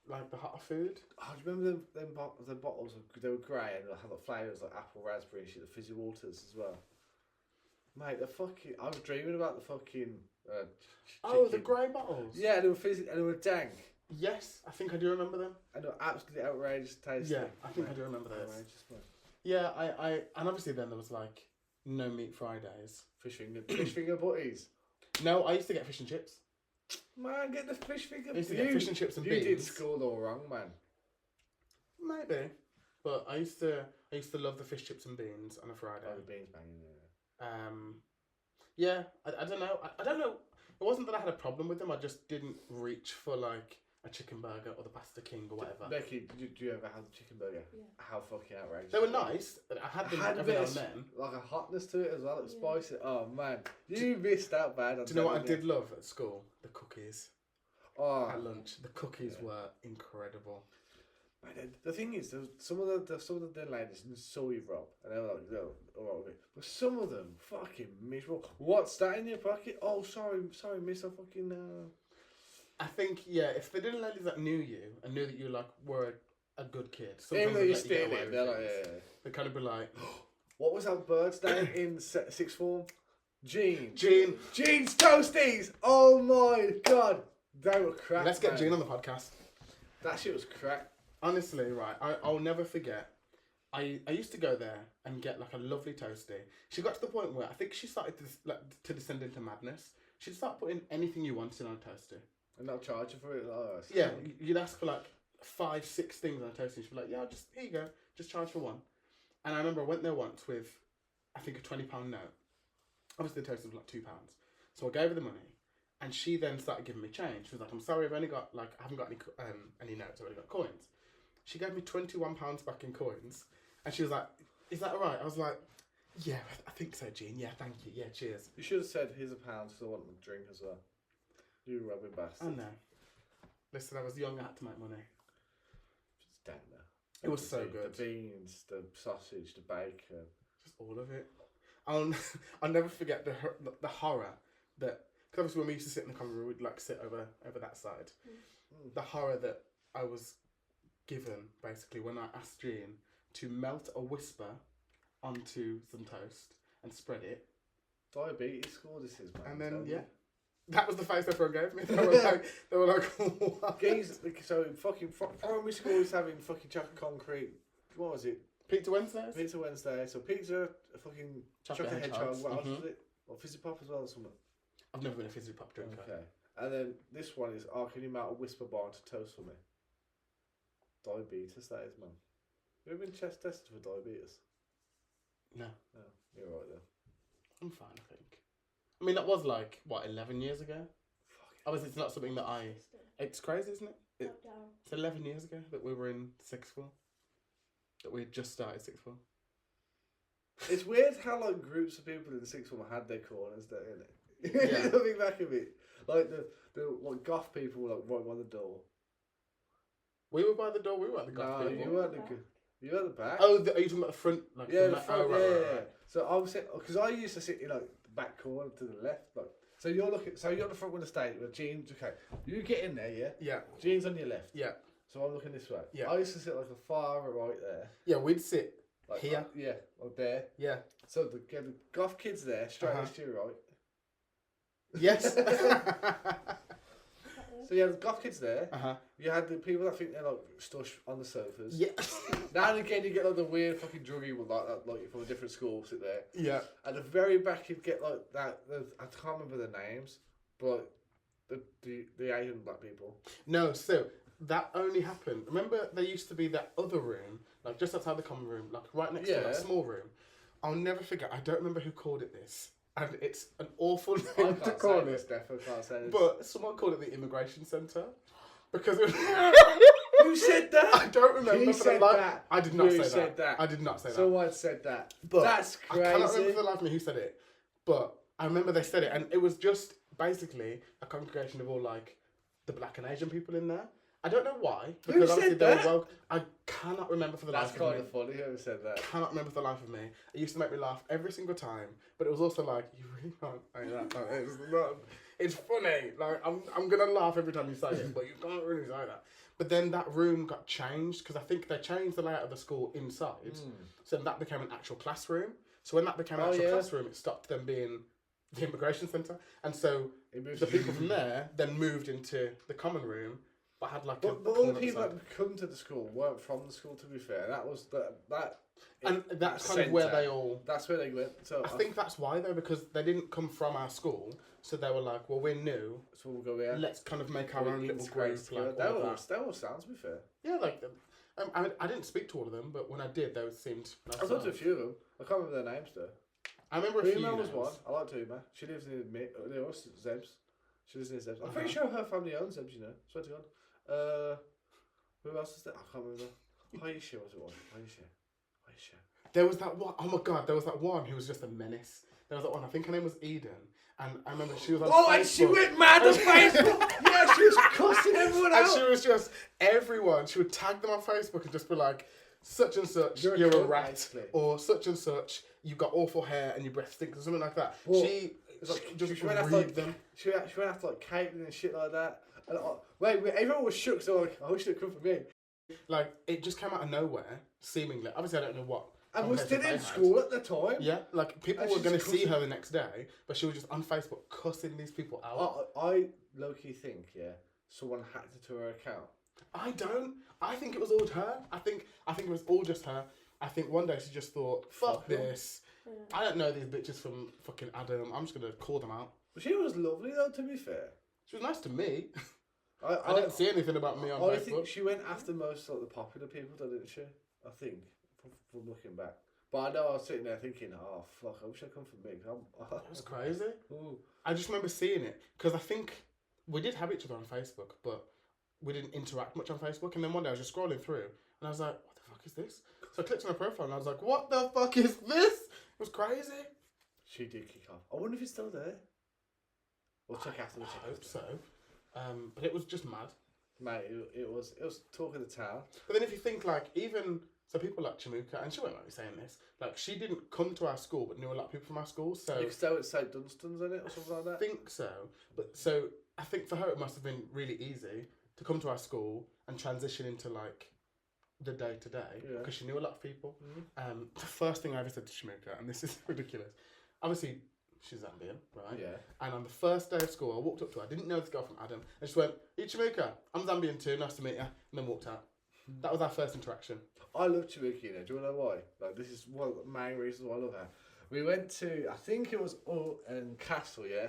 like the hotter food. Oh, do you remember the bottles? They were grey and they had like flavours like apple, raspberry, and shit. The fizzy waters as well. Mate, I was dreaming about the fucking. Oh, the chicken. grey bottles. Yeah, they were fizzy and they were dank. Yes, I think I do remember them. And they were absolutely outrageous tasting. Yeah, I think I do remember those. Outrageous, man. Yeah, and obviously then there was like no meat Fridays. Fish finger butties. No, I used to get fish and chips. Man, get the fish finger. I used to get fish and chips and you beans. did school all wrong, man. Maybe, but I used to love the fish chips and beans on a Friday. Oh, the beans banging. Yeah, I don't know. I don't know. It wasn't that I had a problem with them. I just didn't reach for like a chicken burger or the pasta king or whatever. Becky, did you ever have the chicken burger? Yeah. How fucking outrageous. They were nice. I had them Had a every bit now of and then. like a hotness to it as well. It was Yeah. spicy. Oh man, you missed out bad. Do you know what I did love at school? The cookies Oh, at lunch. The cookies were incredible. man, the thing is, there was some of the ladies saw you, Rob, and they were like, "No, all right with it." But some of them fucking miserable. What's that in your pocket? Oh, sorry, miss. I fucking. I think if the dinner ladies that knew you and knew that you were a good kid, Even sometimes though they'd you're let you get away stealing, with they're like, things. yeah. They'd kind of be like, What was that bird's name in sixth form? Gene. Gene. Gene's Toasties! Oh my god! They were crack. let's get man. Gene on the podcast. That shit was crack. Honestly, right, I'll never forget I used to go there and get like a lovely toasty. She got to the point where I think she started to descend into madness. She'd start putting anything you wanted on a toasty. And they'll charge you for it. Oh, Yeah, you'd ask for like 5, 6 things on a toasty. She'd be like, yeah, just here you go, just charge for one. And I remember I went there once with, I think, a £20 note. Obviously the toasty was like £2. So I gave her the money, and she then started giving me change. She was like, I'm sorry, I haven't got any notes, I've only got coins. She gave me £21 back in coins, and she was like, is that all right? I was like, yeah, I think so, Jean. Yeah, thank you. Yeah, cheers. You should have said, here's £1 because I want a drink as well. You rubbing bastard. Oh no. Listen, I was young, I had to make money. Just down there. It was so good. The beans, the sausage, the bacon. Just all of it. I'll never forget the horror that, because obviously when we used to sit in the common room, we'd like sit over that side. The horror that I was given basically when I asked Jean to melt a Whisper onto some toast and spread it. Diabetes score this is, man. And then that was the face everyone gave me. They were like, what? So fucking primary school is having fucking chocolate concrete. What was it? Pizza Wednesdays? Pizza Wednesday. So pizza, a fucking chocolate hedgehog. What else was it? Or fizzy pop as well or something? I've never been a fizzy pop drinker. Okay. And then this one is, can you melt a Whisper bar onto toast for me? Diabetes, that is, man. You ever been chest tested for diabetes? No. No, you're right there. I'm fine, I think. I mean, that was like, what, 11 years ago? Obviously, it's not something that it's crazy, isn't it? It's 11 years ago that we were in sixth form. That we had just started sixth form. It's weird how like groups of people in the sixth form had their corners there, isn't it? Yeah. Looking back at it. Like the like goth people were like right by the door. We were by the door, we were at the goth No, people. you weren't you were at the back. Oh, are you talking about the front? Like Yeah, the front, right. So I was sitting, because I used to sit in like the back corner to the left. Like, so you're at the front of the stage where Jean's, okay, you get in there, yeah? Yeah. Jean's on your left. Yeah. So I'm looking this way. Yeah. I used to sit like the far right there. Yeah, we'd sit Like, here. Yeah, or there. Yeah. So the goth kids there, straight next to you, right? Yes. So you had the goth kids there. Uh-huh. You had the people that think they're like stush on the sofas. Yeah. Now and again you get like the weird fucking druggy one like that, like from a different school sit there. Yeah. At the very back you'd get like that. I can't remember the names, but the Asian black people. No, so that only happened. Remember, there used to be that other room, like just outside the common room, like right next to that small room. I'll never forget. I don't remember who called it this, and it's an awful name to call it. Definitely can't say this. But someone called it the immigration centre because it was Who said that? I don't remember. Who said that? I did not Who say said that. I did not say that. Someone said that. But that's crazy. I cannot remember for the life of me who said it. But I remember they said it, and it was just basically a congregation of all like the black and Asian people in there. I don't know why. Because said that? I cannot remember for the life of me. That's kind of funny whoever said that. Cannot remember for the life of me. It used to make me laugh every single time, but it was also like, you really can't say that. Like, it's not. It's funny. Like I'm gonna laugh every time you say it, but you can't really say that. But then that room got changed because I think they changed the layout of the school inside, so that became an actual classroom. So when that became an actual classroom, it stopped them being the immigration centre, and so the people from there then moved into the common room. But had like but all the people that come to the school weren't from the school. To be fair, that was and that's kind of where they all. That's where they went. So I think that's why though, because they didn't come from our school, so they were like, "Well, we're new, so we'll go here. Let's kind of make our own little group." Like, that all sounds. To be fair, yeah, like I didn't speak to all of them, but when I did, they seemed. Nice. I talked to a few of them. I can't remember their names though. I remember a few. Uma was one. I like Uma. She lives near us, Zebs. She lives near Zebs. I'm pretty sure her family owns Zebs. You know, swear to God. Who else is there? I can't remember. Aisha was it one? Aisha. There was that one. Oh my God! There was that one who was just a menace. There was that one. I think her name was Eden, and I remember she was on. Facebook. And she went mad on Facebook. Yeah, she was cussing everyone out. And she was just everyone. She would tag them on Facebook and just be like, "Such and such, you're a rat," basically. Or "Such and such, you've got awful hair and your breath stinks," or something like that. Well, she went after them. She went after like Caitlin and shit like that. And, everyone was shook, so like, I wish it could come from me. Like, it just came out of nowhere, seemingly. Obviously, I don't know what. And we're still in school at the time. Yeah, like, people were going to see her the next day, but she was just on Facebook cussing these people out. I low-key think, someone hacked into her account. I don't. I think it was all her. I think it was all just her. I think one day she just thought, fuck Fuck 'em. this. Yeah. I don't know these bitches from fucking Adam. I'm just going to call them out. She was lovely though, to be fair. She was nice to me. I I didn't see anything about me on I Facebook. think she went after most of the popular people, though, didn't she? I think, from looking back. But I know I was sitting there thinking, oh fuck, I wish I'd come from me. It was crazy. Ooh. I just remember seeing it because I think we did have each other on Facebook, but we didn't interact much on Facebook. And then one day I was just scrolling through and I was like, what the fuck is this? So I clicked on her profile and I was like, what the fuck is this? It was crazy. She did kick off. I wonder if it's still there. We'll check after the I check. hope so. But it was just mad. Mate, it was talk of the town. But then if you think like even so people like Chimuka, and she won't like me saying this, like she didn't come to our school but knew a lot of people from our school. So You could stay at St Dunstan's in it or something like I that. think so. But so I think for her it must have been really easy to come to our school and transition into like the day to day Yeah. because she knew a lot of people. Mhm. The first thing I ever said to Chimuka, and this is ridiculous, obviously she's Zambian, right? Yeah. And on the first day of school, I walked up to her. I didn't know this girl from Adam. I just went, "Hey, Chimuka, I'm Zambian too. Nice to meet you." And then walked out. That was our first interaction. I love Chibuki, you know. Do you want to know why? Like, this is one of the main reasons why I love her. We went to, I think it was Castle, yeah?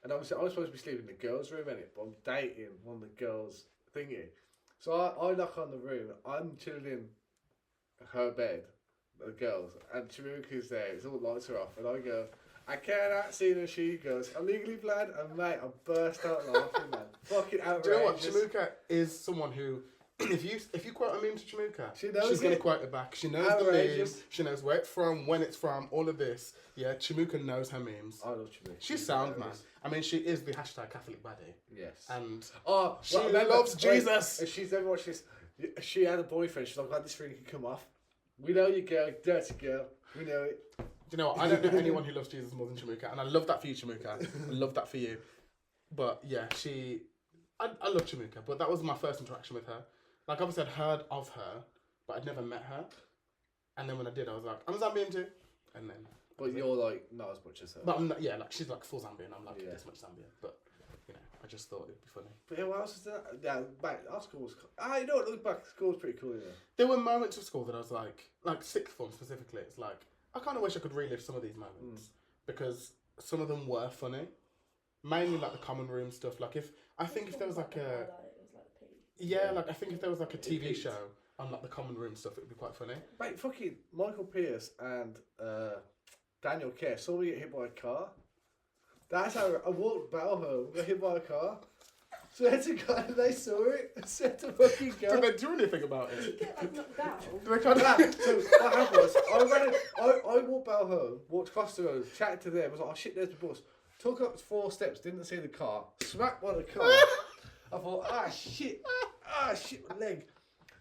And obviously I was supposed to be sleeping in the girls' room, innit? But I'm dating one of the girls thingy. So I knock on the room. I'm chilling in her bed, the girls, and Chibuki's there. It's all the lights are off. And I go, "I cannot see her." She goes, "I'm legally blind." And mate, I burst out laughing, man. Fucking outrageous. Do you know what? Chimuka is someone who, if you quote a meme to Chimuka, She knows she's going it. to quote it back. She knows the Outrageous. memes. She knows where it's from, when it's from, all of this. Yeah, Chimuka knows her memes. I love Chibuki. She's sound, man. I mean, she is the hashtag Catholic baddie. Yes. And Oh, she remember- loves Jesus. If she's ever watched this, she had a boyfriend. She's like, "Glad this ring can come off." We know you, girl, dirty girl. We know it. do you know what? I don't know anyone who loves Jesus more than Chimuka, and I love that for you, Chimuka. I love that for you. But yeah, I love Chimuka, but that was my first interaction with her. Like, obviously, I'd heard of her, but I'd never met her. And then when I did, I was like, I'm Zambian too. And then, But you're like not as much as her. but I'm not, yeah, like she's like full Zambian. I'm like Yeah. this much Zambian, but you know, I just thought it'd be funny. But yeah, what else is that? Yeah, back our school was. You know what? Look back, school was pretty cool. You know. There were moments of school that I was like sixth form specifically. It's like I kind of wish I could relive some of these moments because some of them were funny. Mainly like the common room stuff. Like if there was like a I think if there was like a TV peaked. show on like the common room stuff, it would be quite funny. Mate, fucking Michael Pearce and Daniel Kerr saw me get hit by a car. That's how I walked back home, got hit by a car. Swear to God, they saw it. I swear to fucking Did God. they do anything about it? Get like knocked down. Did they kind Yeah, of? so what happened was, I walked back home, walked across the road, chatted to them, was like, "Oh shit, there's the bus." Took up 4 steps, didn't see the car, smacked by the car. I thought, shit, my leg.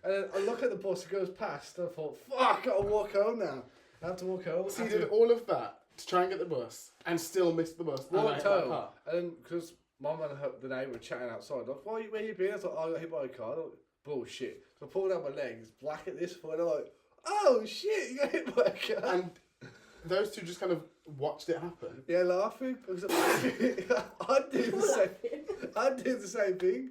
And then I look at the bus, it goes past, and I thought, fuck, I gotta walk home now. I have to walk home. So you did all of that to try and get the bus and still missed the bus. and Walked hit that home, car. and then, because Mum and the neighbour were chatting outside, like, where you been? I thought, I got hit by a car. Like, bullshit. So I pulled out my legs, black at this point, I'm like, oh shit, you got hit by a car. And those two just kind of watched it happen. Yeah, laughing. Because I'd do the same thing.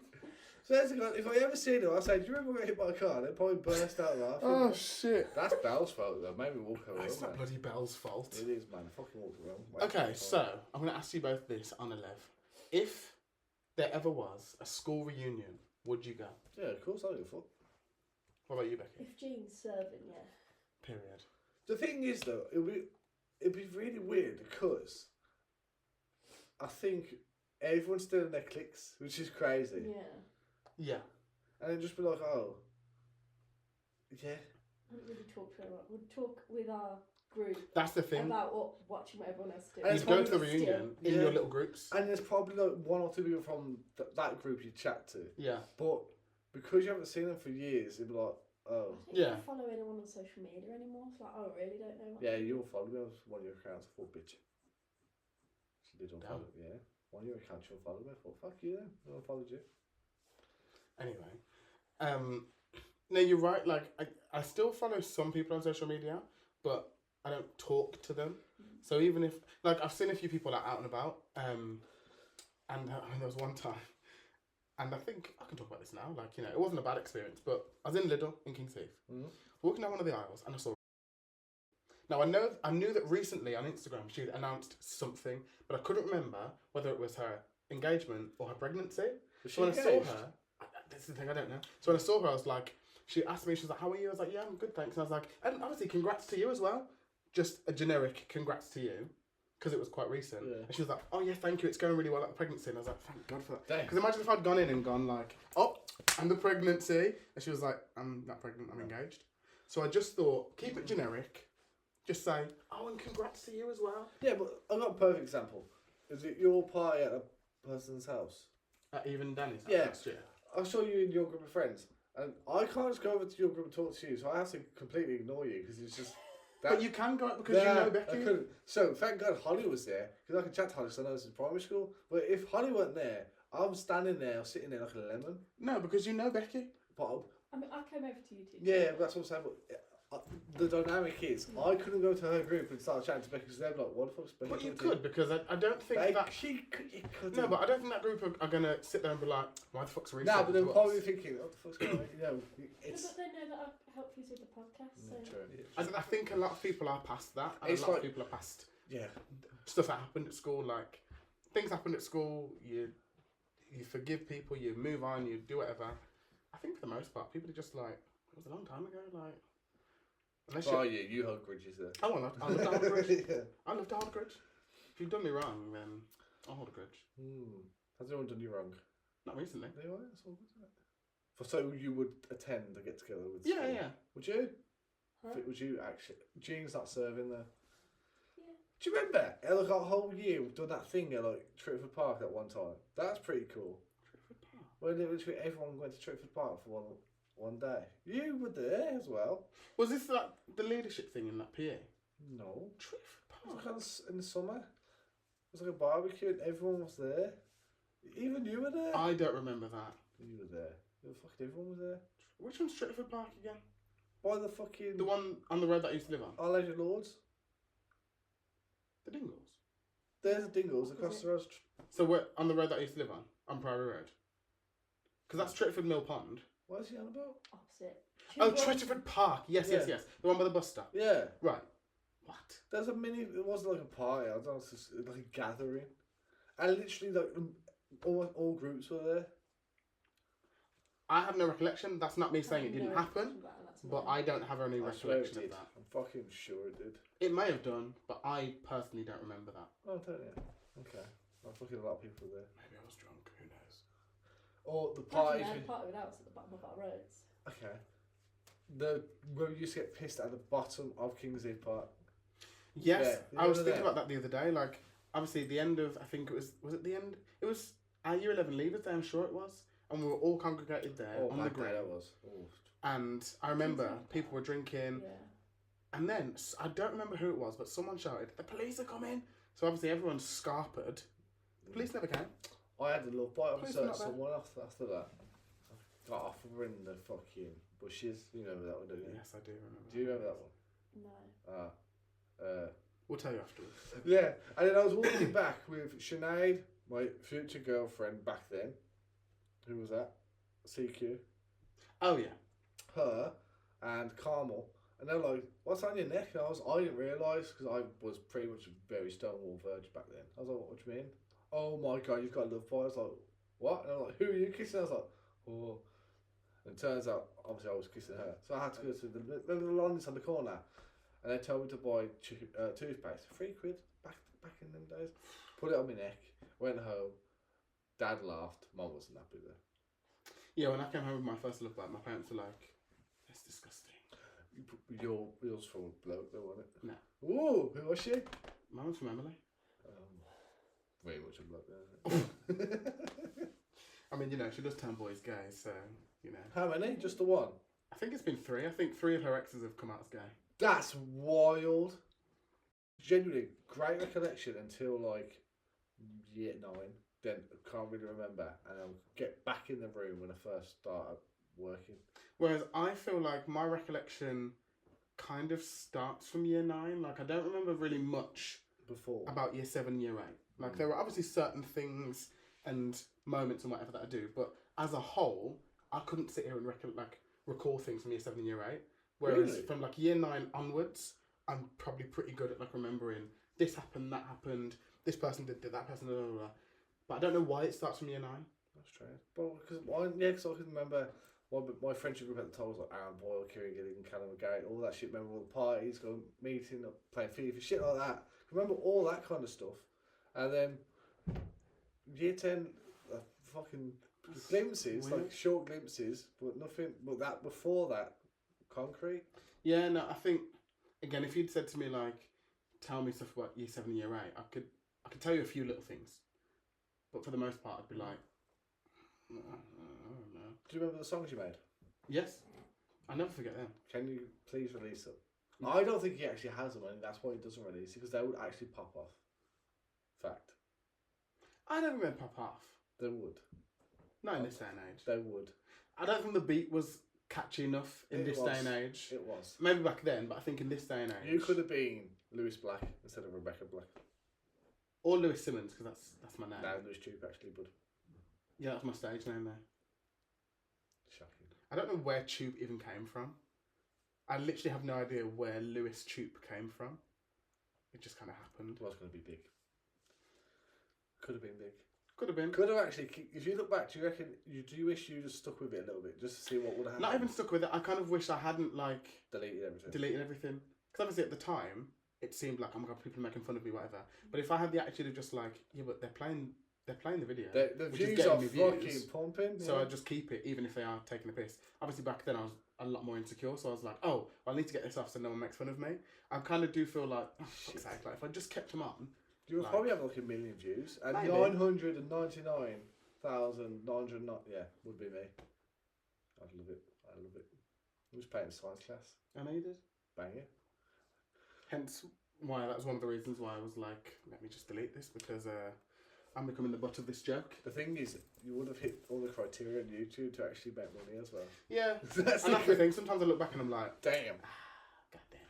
So if I ever see them, I'll say, "Do you remember I got hit by a car?" They'd probably burst out laughing. Oh shit! That's Belle's fault though. Maybe walk around. It's not bloody Belle's fault. It is, man. Fucking walk around. Okay, so I'm going to ask you both this on a lev. If there ever was a school reunion, would you go? Yeah, of course I do. Fuck. What about you, Becky? If Jean's serving, yeah. Period. The thing is though, it'd be really weird because I think everyone's still in their cliques, which is crazy. Yeah. Yeah. And it'd just be like, oh, yeah. I don't really talk to her. We'd talk with our group That's the thing. about watching what everyone else is doing. And You'd it's go to the probably reunion in yeah. your little groups. And there's probably like 1 or 2 people from that group you chat to. Yeah. But because you haven't seen them for years, it'd be like, oh. I think Yeah. I don't follow anyone on social media anymore. It's like, I really don't know. Yeah, you'll follow me on one of your accounts. I thought, bitch. She did Damn. unfollow. Yeah. One of your accounts you'll follow me. I thought, fuck you then. I unfollowed you. Anyway. No, you're right. Like, I still follow some people on social media, but I don't talk to them. So even if, like, I've seen a few people out and about, and there was one time, and I think I can talk about this now, like, you know, it wasn't a bad experience, but I was in Lidl in King's Heath, walking down one of the aisles, and I saw Now I knew that recently on Instagram she had announced something, but I couldn't remember whether it was her engagement or her pregnancy. Was So when she I saw engaged? her, this is the thing, I don't know. So when I saw her, I was like, she asked me, she was like, "How are you?" I was like, "Yeah, I'm good, thanks." And I was like, "And obviously, congrats to you as well." Just a generic congrats to you, because it was quite recent. Yeah. And she was like, "Oh yeah, thank you. It's going really well at the pregnancy." And I was like, "Thank God for that." Dang. Because imagine if I'd gone in and gone like, "Oh, and the pregnancy," and she was like, "I'm not pregnant. I'm engaged." So I just thought, keep it generic. Just say, "Oh, and congrats to you as well." Yeah, but I've got a perfect example. Is it your party at a person's house? At even Danny's house Yeah. last year. I saw you in your group of friends, and I can't just go over to your group and talk to you, so I have to completely ignore you because it's just. But you can go out because you know I Becky. couldn't. So thank God Holly was there because I can chat to Holly. So I know this is primary school. But if Holly weren't there, I'm standing there, sitting there like a lemon. No, because you know Becky. But I mean, I came over to you two. yeah, that's what I'm saying. But the dynamic is, I couldn't go to her group and start chatting to Becky because they're like, "What the fuck's Becky?" But you talking to?" could, because I don't think They- that. she could. You could. No, but I don't think that group are going to sit there and be like, "Why the fuck's Reiss?" No, but they're to probably us?" thinking, "What the fuck's going on?" You know, it's. But they know that I help you with the podcast, so. I think a lot of people are past that. And It's a lot like- of people are past Yeah. stuff that happened at school. Like, things happened at school, you forgive people, you move on, you do whatever. I think for the most part, people are just like, it was a long time ago, like. Unless Oh yeah, you hold grudges there. I love to hold a grudge. Yeah. I love to hold a grudge. If you've done me wrong, then I'll hold a grudge. Has anyone done you wrong? Not recently. No, that's all good, isn't it? So you would attend a get together with? Yeah, school? yeah. Would you? Huh? Would you actually? Jean's not serving there. Yeah. Do you remember? Like a whole year we've done that thing at like Tritford Park at one time. That's pretty cool. When literally everyone went to Tritford Park for one day. You were there as well. Was this like the leadership thing in that PA? No. Tritford It was Park. like in the summer. It was like a barbecue and everyone was there. Even you were there. I don't remember that. You were there. Fucking everyone was there. Which one's Tritford Park again? By the fucking The one on the road that I used to live on? Our Lady Lords. The Dingles. There's the Dingles across the road. So we're on the road that I used to live on Priory Road. Because that's Tritford Mill Pond. What is he on about? Opposite. Oh, Two roads- Tritford Park. Yes, yes, Yeah. yes. The one by the bus stop. Yeah. Right. What? There's a mini. It wasn't like a party. I don't know. It's just like a gathering, and literally like almost all groups were there. I have no recollection. That's not me saying it didn't No, happen, but that's but mine. I don't have any I swear it recollection of did. that. I'm fucking sure it did. It may have done, but I personally don't remember that. Oh, don't you? Okay. I fucking a lot of people there. Maybe I was drunk. Who knows? Or the Imagine parties. they had a party with us at the bottom of our roads. Okay. Where we used to get pissed at the bottom of Kingsley Park. Yes, Yeah, I was you thinking were about that the other day. Like, obviously, the end of, I think it was it the end? It was our Year 11 Leavers Day, I'm sure it was. And we were all congregated there on the back green. there that was. Oh. And I remember Kingsley Park. people were drinking. Yeah. And then, I don't remember who it was, but someone shouted, "The police are coming!" So obviously everyone's scarpered. The police never came. I had the love bite of Please a certain not that. someone after that. I got off her in the fucking bushes. You know that one, don't you? Yes, I do remember. Do you remember that one? No. We'll tell you afterwards. Yeah, and then I was walking back with Sinead, my future girlfriend back then. Who was that? CQ. Oh, yeah. Her and Carmel. And they're like, "What's on your neck?" And I didn't realise because I was pretty much a very Stonewall virgin back then. I was like, "What do you mean?" "Oh my god, you've got a love boy." I was like, "What?" And I'm like, "Who are you kissing?" I was like, "Oh." And it turns out, obviously, I was kissing her. So I had to go to remember the London's on the corner. And they told me to buy toothpaste. £3 back in them days. Put it on my neck. Went home. Dad laughed. Mum wasn't happy there. Yeah, when I came home with my first love bite, my parents were like, "That's disgusting." Yours from a bloke though, wasn't it? No. Ooh, who was she? Mine was from Emily. Very much a bloke there. I mean, you know, she does turn boys gay, so, you know. How many? Just the one? I think it's been 3. I think 3 of her exes have come out as gay. That's wild. Genuinely, great recollection until like year 9. Then I can't really remember. And I'll get back in the room when I first started working. Whereas I feel like my recollection kind of starts from year 9. Like, I don't remember really much Before. about year 7, year 8. Like, there were obviously certain things and moments and whatever that I do, but as a whole, I couldn't sit here and recall things from year 7 and year 8. Whereas Really? from like year 9 onwards, I'm probably pretty good at like remembering this happened, that happened, this person did that person, blah, blah, blah. But I don't know why it starts from year 9. That's true. But because I can remember my friendship group at the time was like Aaron Boyle, Kieran Gilligan, Callum McGarry, all that shit. Remember all the parties, going meeting, playing FIFA, shit like that. Remember all that kind of stuff. And then year 10, fucking glimpses, like short glimpses, but nothing. But that before that, concrete. Yeah, no, I think again, if you'd said to me like, tell me stuff about year 7 and year 8, I could tell you a few little things, but for the most part, I'd be like, I don't know. Do you remember the songs you made? Yes, I never forget them. Can you please release them? I don't think he actually has them, and that's why he doesn't release it, because they would actually pop off. Fact. I don't remember pop off. They would. Not in this day and age. They would. I don't think the beat was catchy enough in this day and age. It was. Maybe back then, but I think in this day and age, You could have been Lewis Black instead of Rebecca Black. or Lewis Simmonds, because that's my name. No, Lewis Tube actually, but Yeah, that's my stage name there. shocking. I don't know where Tube even came from. I literally have no idea where Lewis Tube came from. It just kind of happened. It was going to be big. Could have been big. Could have been. Could have actually. If you look back, do you reckon? Do you wish you just stuck with it a little bit, just to see what would have happened? Not even stuck with it. I kind of wish I hadn't like deleted everything. Because obviously at the time it seemed like, oh my god, people are making fun of me, whatever. But if I had the attitude of just like, yeah, but they're playing the video, The which is views getting are me fucking views, pumping. so yeah. I just keep it, even if they are taking a piss. Obviously back then I was a lot more insecure, so I was like, oh, well, I need to get this off so no one makes fun of me. I kind of do feel like, oh, fuck's sake, like if I just kept them on, You would like, probably have like 1 million views, and maybe. 999,900 would be me. I'd love it. I love it. I was playing science class. I know you did. Bang it. Hence why that was one of the reasons why I was like, let me just delete this, because I'm becoming the butt of this joke. The thing is, you would have hit all the criteria on YouTube to actually make money as well. Yeah, That's and that's the thing. Sometimes I look back and I'm like, damn. goddamn.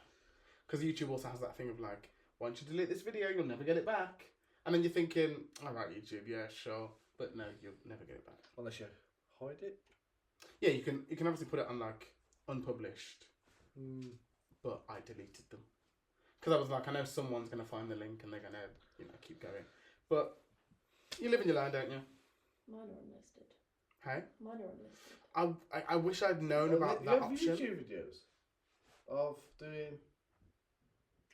Because YouTube also has that thing of like, once you delete this video, you'll never get it back. And then you're thinking, all right, YouTube, yeah, sure, but no, you'll never get it back. Unless you hide it. Yeah, you can obviously put it on like unpublished, but I deleted them because I was like, I know someone's gonna find the link and they're gonna, keep going. But you live in your land, don't you? Mine are unlisted. Hey, Mine are unlisted. I wish I'd known about that option. You have YouTube videos of doing.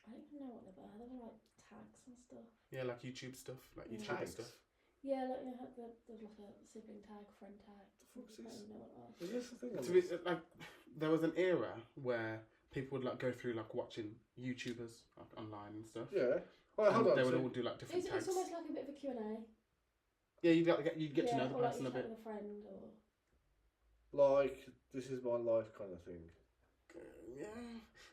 I don't even know what they were. They were like tags and stuff. Yeah, like YouTube stuff, like Yeah. YouTube Tags? stuff. Yeah, like there's like a sibling tag, friend tag. What's I don't this? even know what it was. Is this the thing? To be, like, there was an era where people would like go through like watching YouTubers like online and stuff. Yeah. Well, And hold on. they would so all do like different It's tags. almost like a bit of a Q&A. Yeah, you'd get to know the or like person you a chat bit. with a friend or... like, this is my life kind of thing. Yeah,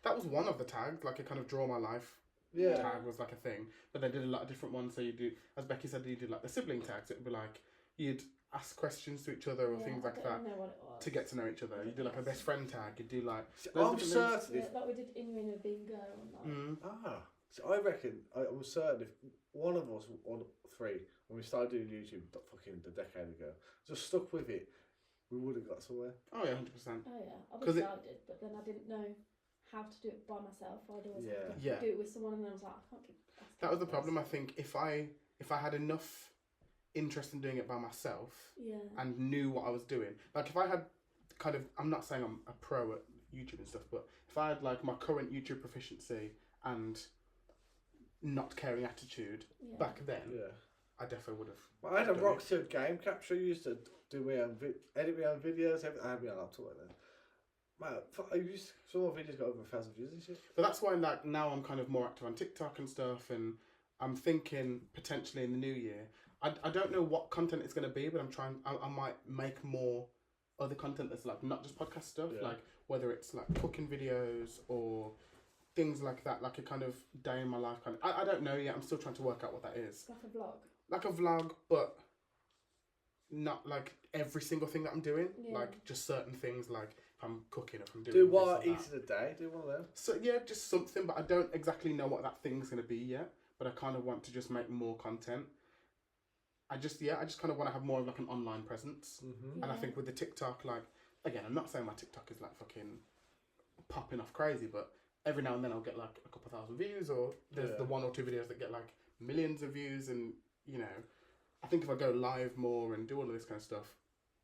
that was one of the tags. Like a kind of draw my life Yeah. tag was like a thing, but they did a lot of different ones. So you do, as Becky said, you do like the sibling tags. It'd be like you'd ask questions to each other or things like I that don't know what it was. to get to know each other. You do like a best friend tag. You do like. I'm loads of different certain Yeah, if. like we did in a bingo on that. things. So I reckon, I'm certain if one of us, one, three, when we started doing YouTube fucking a decade ago, just stuck with it, we would have got somewhere. Oh yeah, 100%. Oh yeah, 'Cause obviously I did, but then I didn't know how to do it by myself. I'd always have to Yeah. do it with someone, and then I was like, I can't keep asking That was the for problem. I this. think if I had enough interest in doing it by myself Yeah. and knew what I was doing, like if I had kind of, I'm not saying I'm a pro at YouTube and stuff, but if I had like my current YouTube proficiency and not caring attitude Yeah. back then, Yeah. I definitely would have. Well, I had a done Roxy game capture. I used to do my own edit my own videos. I had my own laptop like that. Man, I used some of my videos got over 1,000 views and shit. But that's why like now I'm kind of more active on TikTok and stuff, and I'm thinking potentially in the new year. I don't know what content it's going to be, but I might make more other content that's like not just podcast stuff, Yeah. like whether it's like cooking videos or things like that, like a kind of day in my life kind of. I don't know yet. I'm still trying to work out what that is. Like a vlog. Like a vlog, but not like every single thing that I'm doing. Yeah. Like just certain things, like if I'm cooking, if I'm doing Do this what or eat that. in a day. Do one of them. So yeah, just something, but I don't exactly know what that thing's gonna be yet. But I kind of want to just make more content. I just kind of want to have more of like an online presence. Mm-hmm. And I Yeah. think with the TikTok, like again, I'm not saying my TikTok is like fucking popping off crazy, but every now and then I'll get like a couple thousand views, or there's the 1 or 2 videos that get like millions of views, and you know, I think if I go live more and do all of this kind of stuff,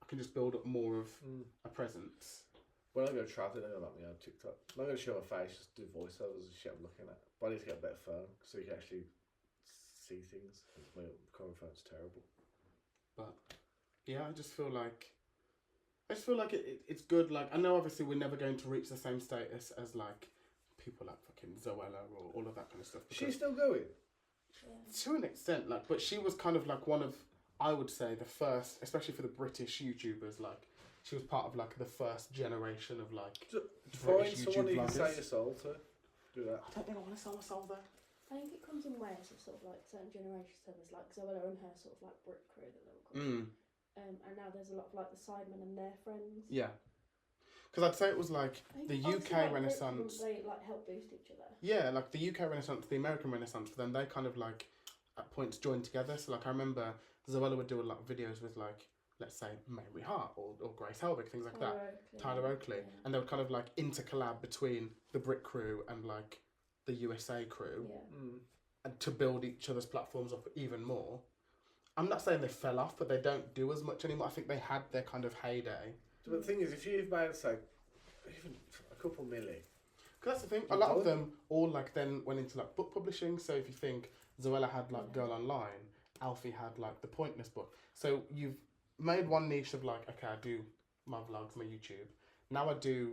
I can just build up more of a presence. When I go travelling, I go like me on TikTok. I'm not going to show my face, just do voiceovers and shit I'm looking at. But I need to get a better phone so you can actually see things. My current phone's terrible. But yeah, I just feel like it's good. Like, I know obviously we're never going to reach the same status as like people like fucking Zoella or all of that kind of stuff. She's still going? To an extent, like, but she was kind of like one of, I would say, the first, especially for the British YouTubers, like, she was part of like the first generation of like Find someone you can sell your soul to. Do that. I don't think I want to sell my soul there. I think it comes in waves of sort of like certain generations. So there's like Zoella and her sort of like brick crew that they were called. And now there's a lot of like the Sidemen and their friends. Yeah. Because I'd say it was like the UK Renaissance. They like help boost each other. Yeah, like the UK Renaissance, the American Renaissance, but then they kind of like at points joined together. So like I remember Zoella would do a lot of videos with like, let's say Mary Hart or Grace Helbig, things like Tyler Oakley. Yeah. And they would kind of like intercollab between the Brit crew and like the USA crew and to build each other's platforms up even more. I'm not saying they fell off, but they don't do as much anymore. I think they had their kind of heyday. But the thing is, if you've made, say, even a couple million. Because that's the thing, a lot of them all like then went into like book publishing. So if you think Zoella had like Girl Online, Alfie had like the Pointless book. So you've made one niche of like, okay, I do my vlogs, my YouTube. Now I do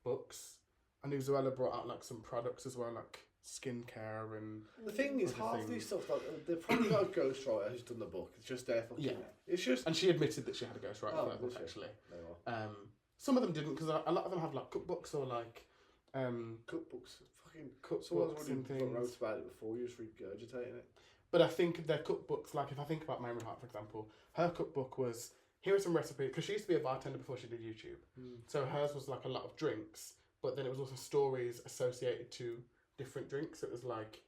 books. I knew Zoella brought out like some products as well, like skincare and. The thing is, half these stuff, like, they've probably got a ghostwriter who's done the book. It's just their fucking. It's just. And she admitted that she had a ghostwriter for that book actually. Some of them didn't, because a lot of them have like cookbooks or like. Cookbooks, fucking. Someone's already wrote about it before. You're just regurgitating it. But I think their cookbooks, like if I think about Mary Hart, for example, her cookbook was, here are some recipes, because she used to be a bartender before she did YouTube. So hers was like a lot of drinks, but then it was also stories associated to different drinks. It was like,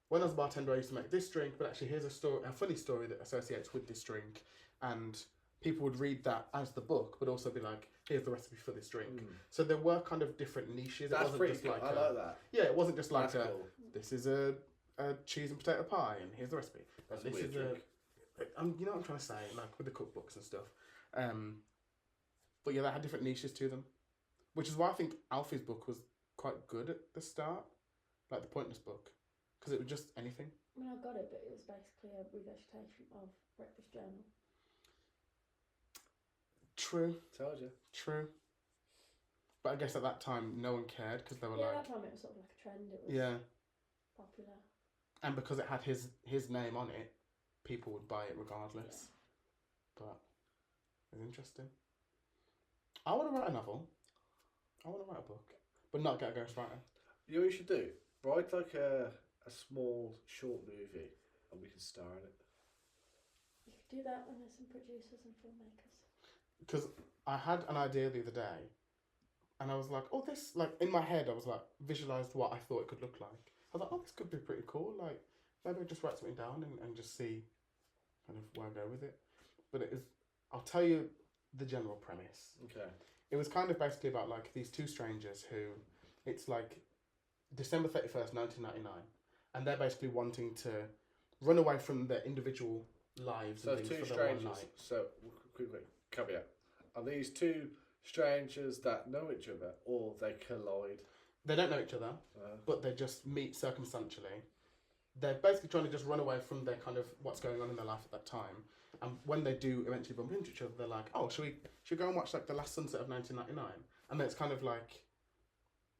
when I was a bartender, I used to make this drink, but actually here's a funny story that associates with this drink. And people would read that as the book, but also be like, here's the recipe for this drink. So there were kind of different niches. That's it wasn't pretty just cool. like I like that. Yeah, it wasn't just like That's cool. This is a cheese and potato pie, and here's the recipe. That's this a weird is drink. you know what I'm trying to say, like with the cookbooks and stuff. But yeah, they had different niches to them, which is why I think Alfie's book was quite good at the start, like the Pointless book, because it was just anything. I mean, I got it, but it was basically a regurgitation of Breakfast Journal. True. Told you. True. But I guess at that time, no one cared because they were at that time it was sort of like a trend. It was popular. And because it had his name on it, people would buy it regardless. But it's interesting. I want to write a novel. I want to write a book, but not get a ghostwriter. You know what you should do? Write like a small short movie, and we can star in it. You could do that when there's some producers and filmmakers. Because I had an idea the other day, and I was like, oh, this, like, in my head, I was like, visualised what I thought it could look like. I was like, oh, this could be pretty cool. Like, maybe I just write something down and just see kind of where I go with it. But it is, I'll tell you the general premise. Okay. It was kind of basically about, like, these two strangers who, it's like December 31st, 1999, and they're basically wanting to run away from their individual lives So and things two for their one strangers. night. So quick caveat: are these two strangers that know each other, or they collide? They don't know each other, but they just meet circumstantially. They're basically trying to just run away from their kind of what's going on in their life at that time. And when they do eventually bump into each other, they're like, "Oh, should we go and watch like The Last Sunset of 1999?" And then it's kind of like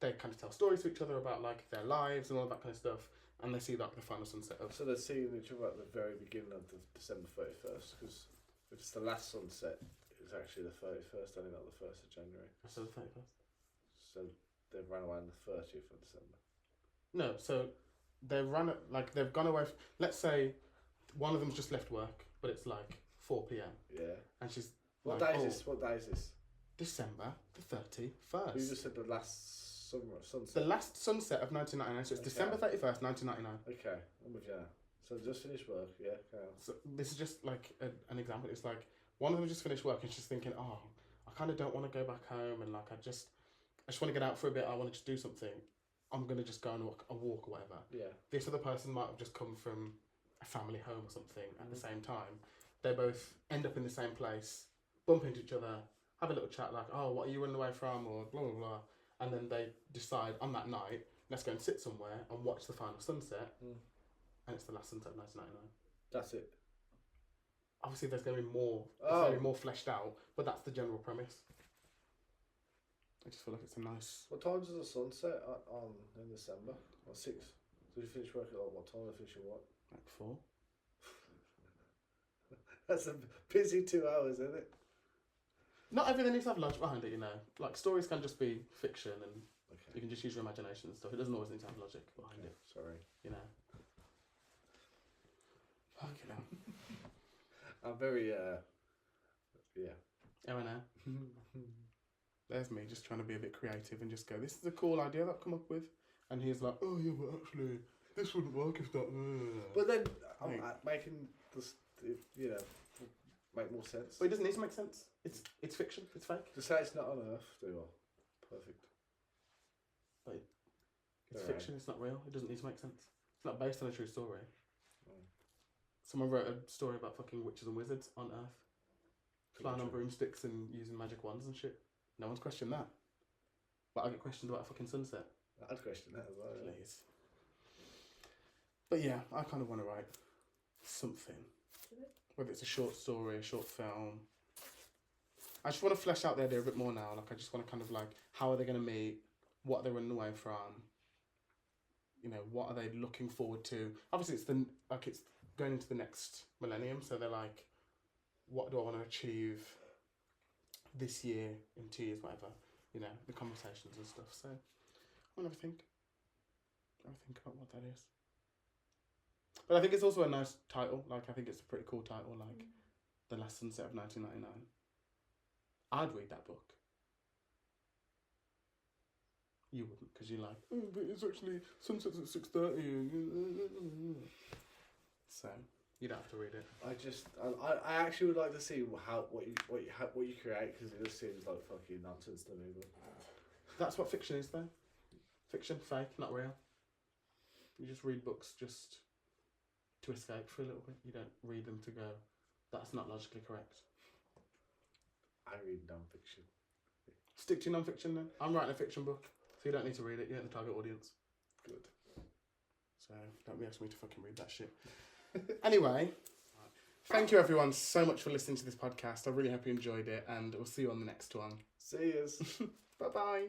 they kind of tell stories to each other about like their lives and all that kind of stuff. And they see like the final sunset of. So they're seeing each other at the very beginning of the December 31st, because if it's the last sunset, it's actually the 31st, only not the 1st of January. So the 31st. So they've run away on the 30th of December. No, so they've gone away. Let's say one of them's just left work, but it's like 4 p.m. Yeah. and she's What like, day is this? What day is this? December the 31st. You just said the last sunset. The last sunset of 1999, so it's December 31st, 1999. Okay, I'm with you now. So they just finished work, yeah, okay. So this is just like an example. It's like one of them just finished work and she's thinking, oh, I kind of don't want to go back home, and like I just want to get out for a bit. I want to just do something. I'm going to just go on a walk or whatever. Yeah. This other person might have just come from a family home or something at the same time. They both end up in the same place, bump into each other, have a little chat like, oh, what are you running away from? Or blah, blah, blah. And then they decide on that night, let's go and sit somewhere and watch the final sunset. And it's the last sunset of 1999. That's it. Obviously, there's going to be more, it's going to be more fleshed out, but that's the general premise. I just feel like it's a nice... What time does the sunset on in December? Or 6? So you finish work at what time? I finish at what? Like 4. That's a busy 2 hours, isn't it? Not everything needs to have logic behind it, you know. Like, stories can just be fiction and you can just use your imagination and stuff. It doesn't always need to have logic behind it, Sorry. you know. Fucking hell. I'm very, yeah. Oh, I know. There's me just trying to be a bit creative and just go, this is a cool idea that I've come up with. And he's like, oh, yeah, but actually, this wouldn't work if that... But then, I'm making this, you know, make more sense. But it doesn't need to make sense. It's fiction. It's fake. To say it's not on Earth, do I? Perfect. But it's fiction. It's not real. It doesn't need to make sense. It's not based on a true story. Someone wrote a story about fucking witches and wizards on Earth. Flying on broomsticks and using magic wands and shit. No one's questioned that. But I get questioned about a fucking sunset. I'd question that as well. Please. But yeah, I kind of want to write something. Whether it's a short story, a short film. I just want to flesh out the idea a bit more now. Like, I just want to kind of like, how are they going to meet? What are they running away from? You know, what are they looking forward to? Obviously, it's going into the next millennium. So they're like, what do I want to achieve this year, in 2 years, whatever? You know, the conversations and stuff. So I want to think about what that is. But I think it's also a nice title. Like, I think it's a pretty cool title. Like, The Last Sunset of 1999. I'd read that book. You wouldn't, because you're like, oh, but it's actually sunsets at 6:30. So you don't have to read it. I actually would like to see what you create, because it just seems like fucking nonsense to me. But that's what fiction is, though. Fiction, fake, not real. You just read books just to escape for a little bit. You don't read them to go, that's not logically correct. I read non-fiction. Stick to non-fiction then. I'm writing a fiction book, so you don't need to read it. You're in the target audience. Good. So don't be asking me to fucking read that shit. Anyway, thank you everyone so much for listening to this podcast. I really hope you enjoyed it, and we'll see you on the next one. See yous. Bye-bye.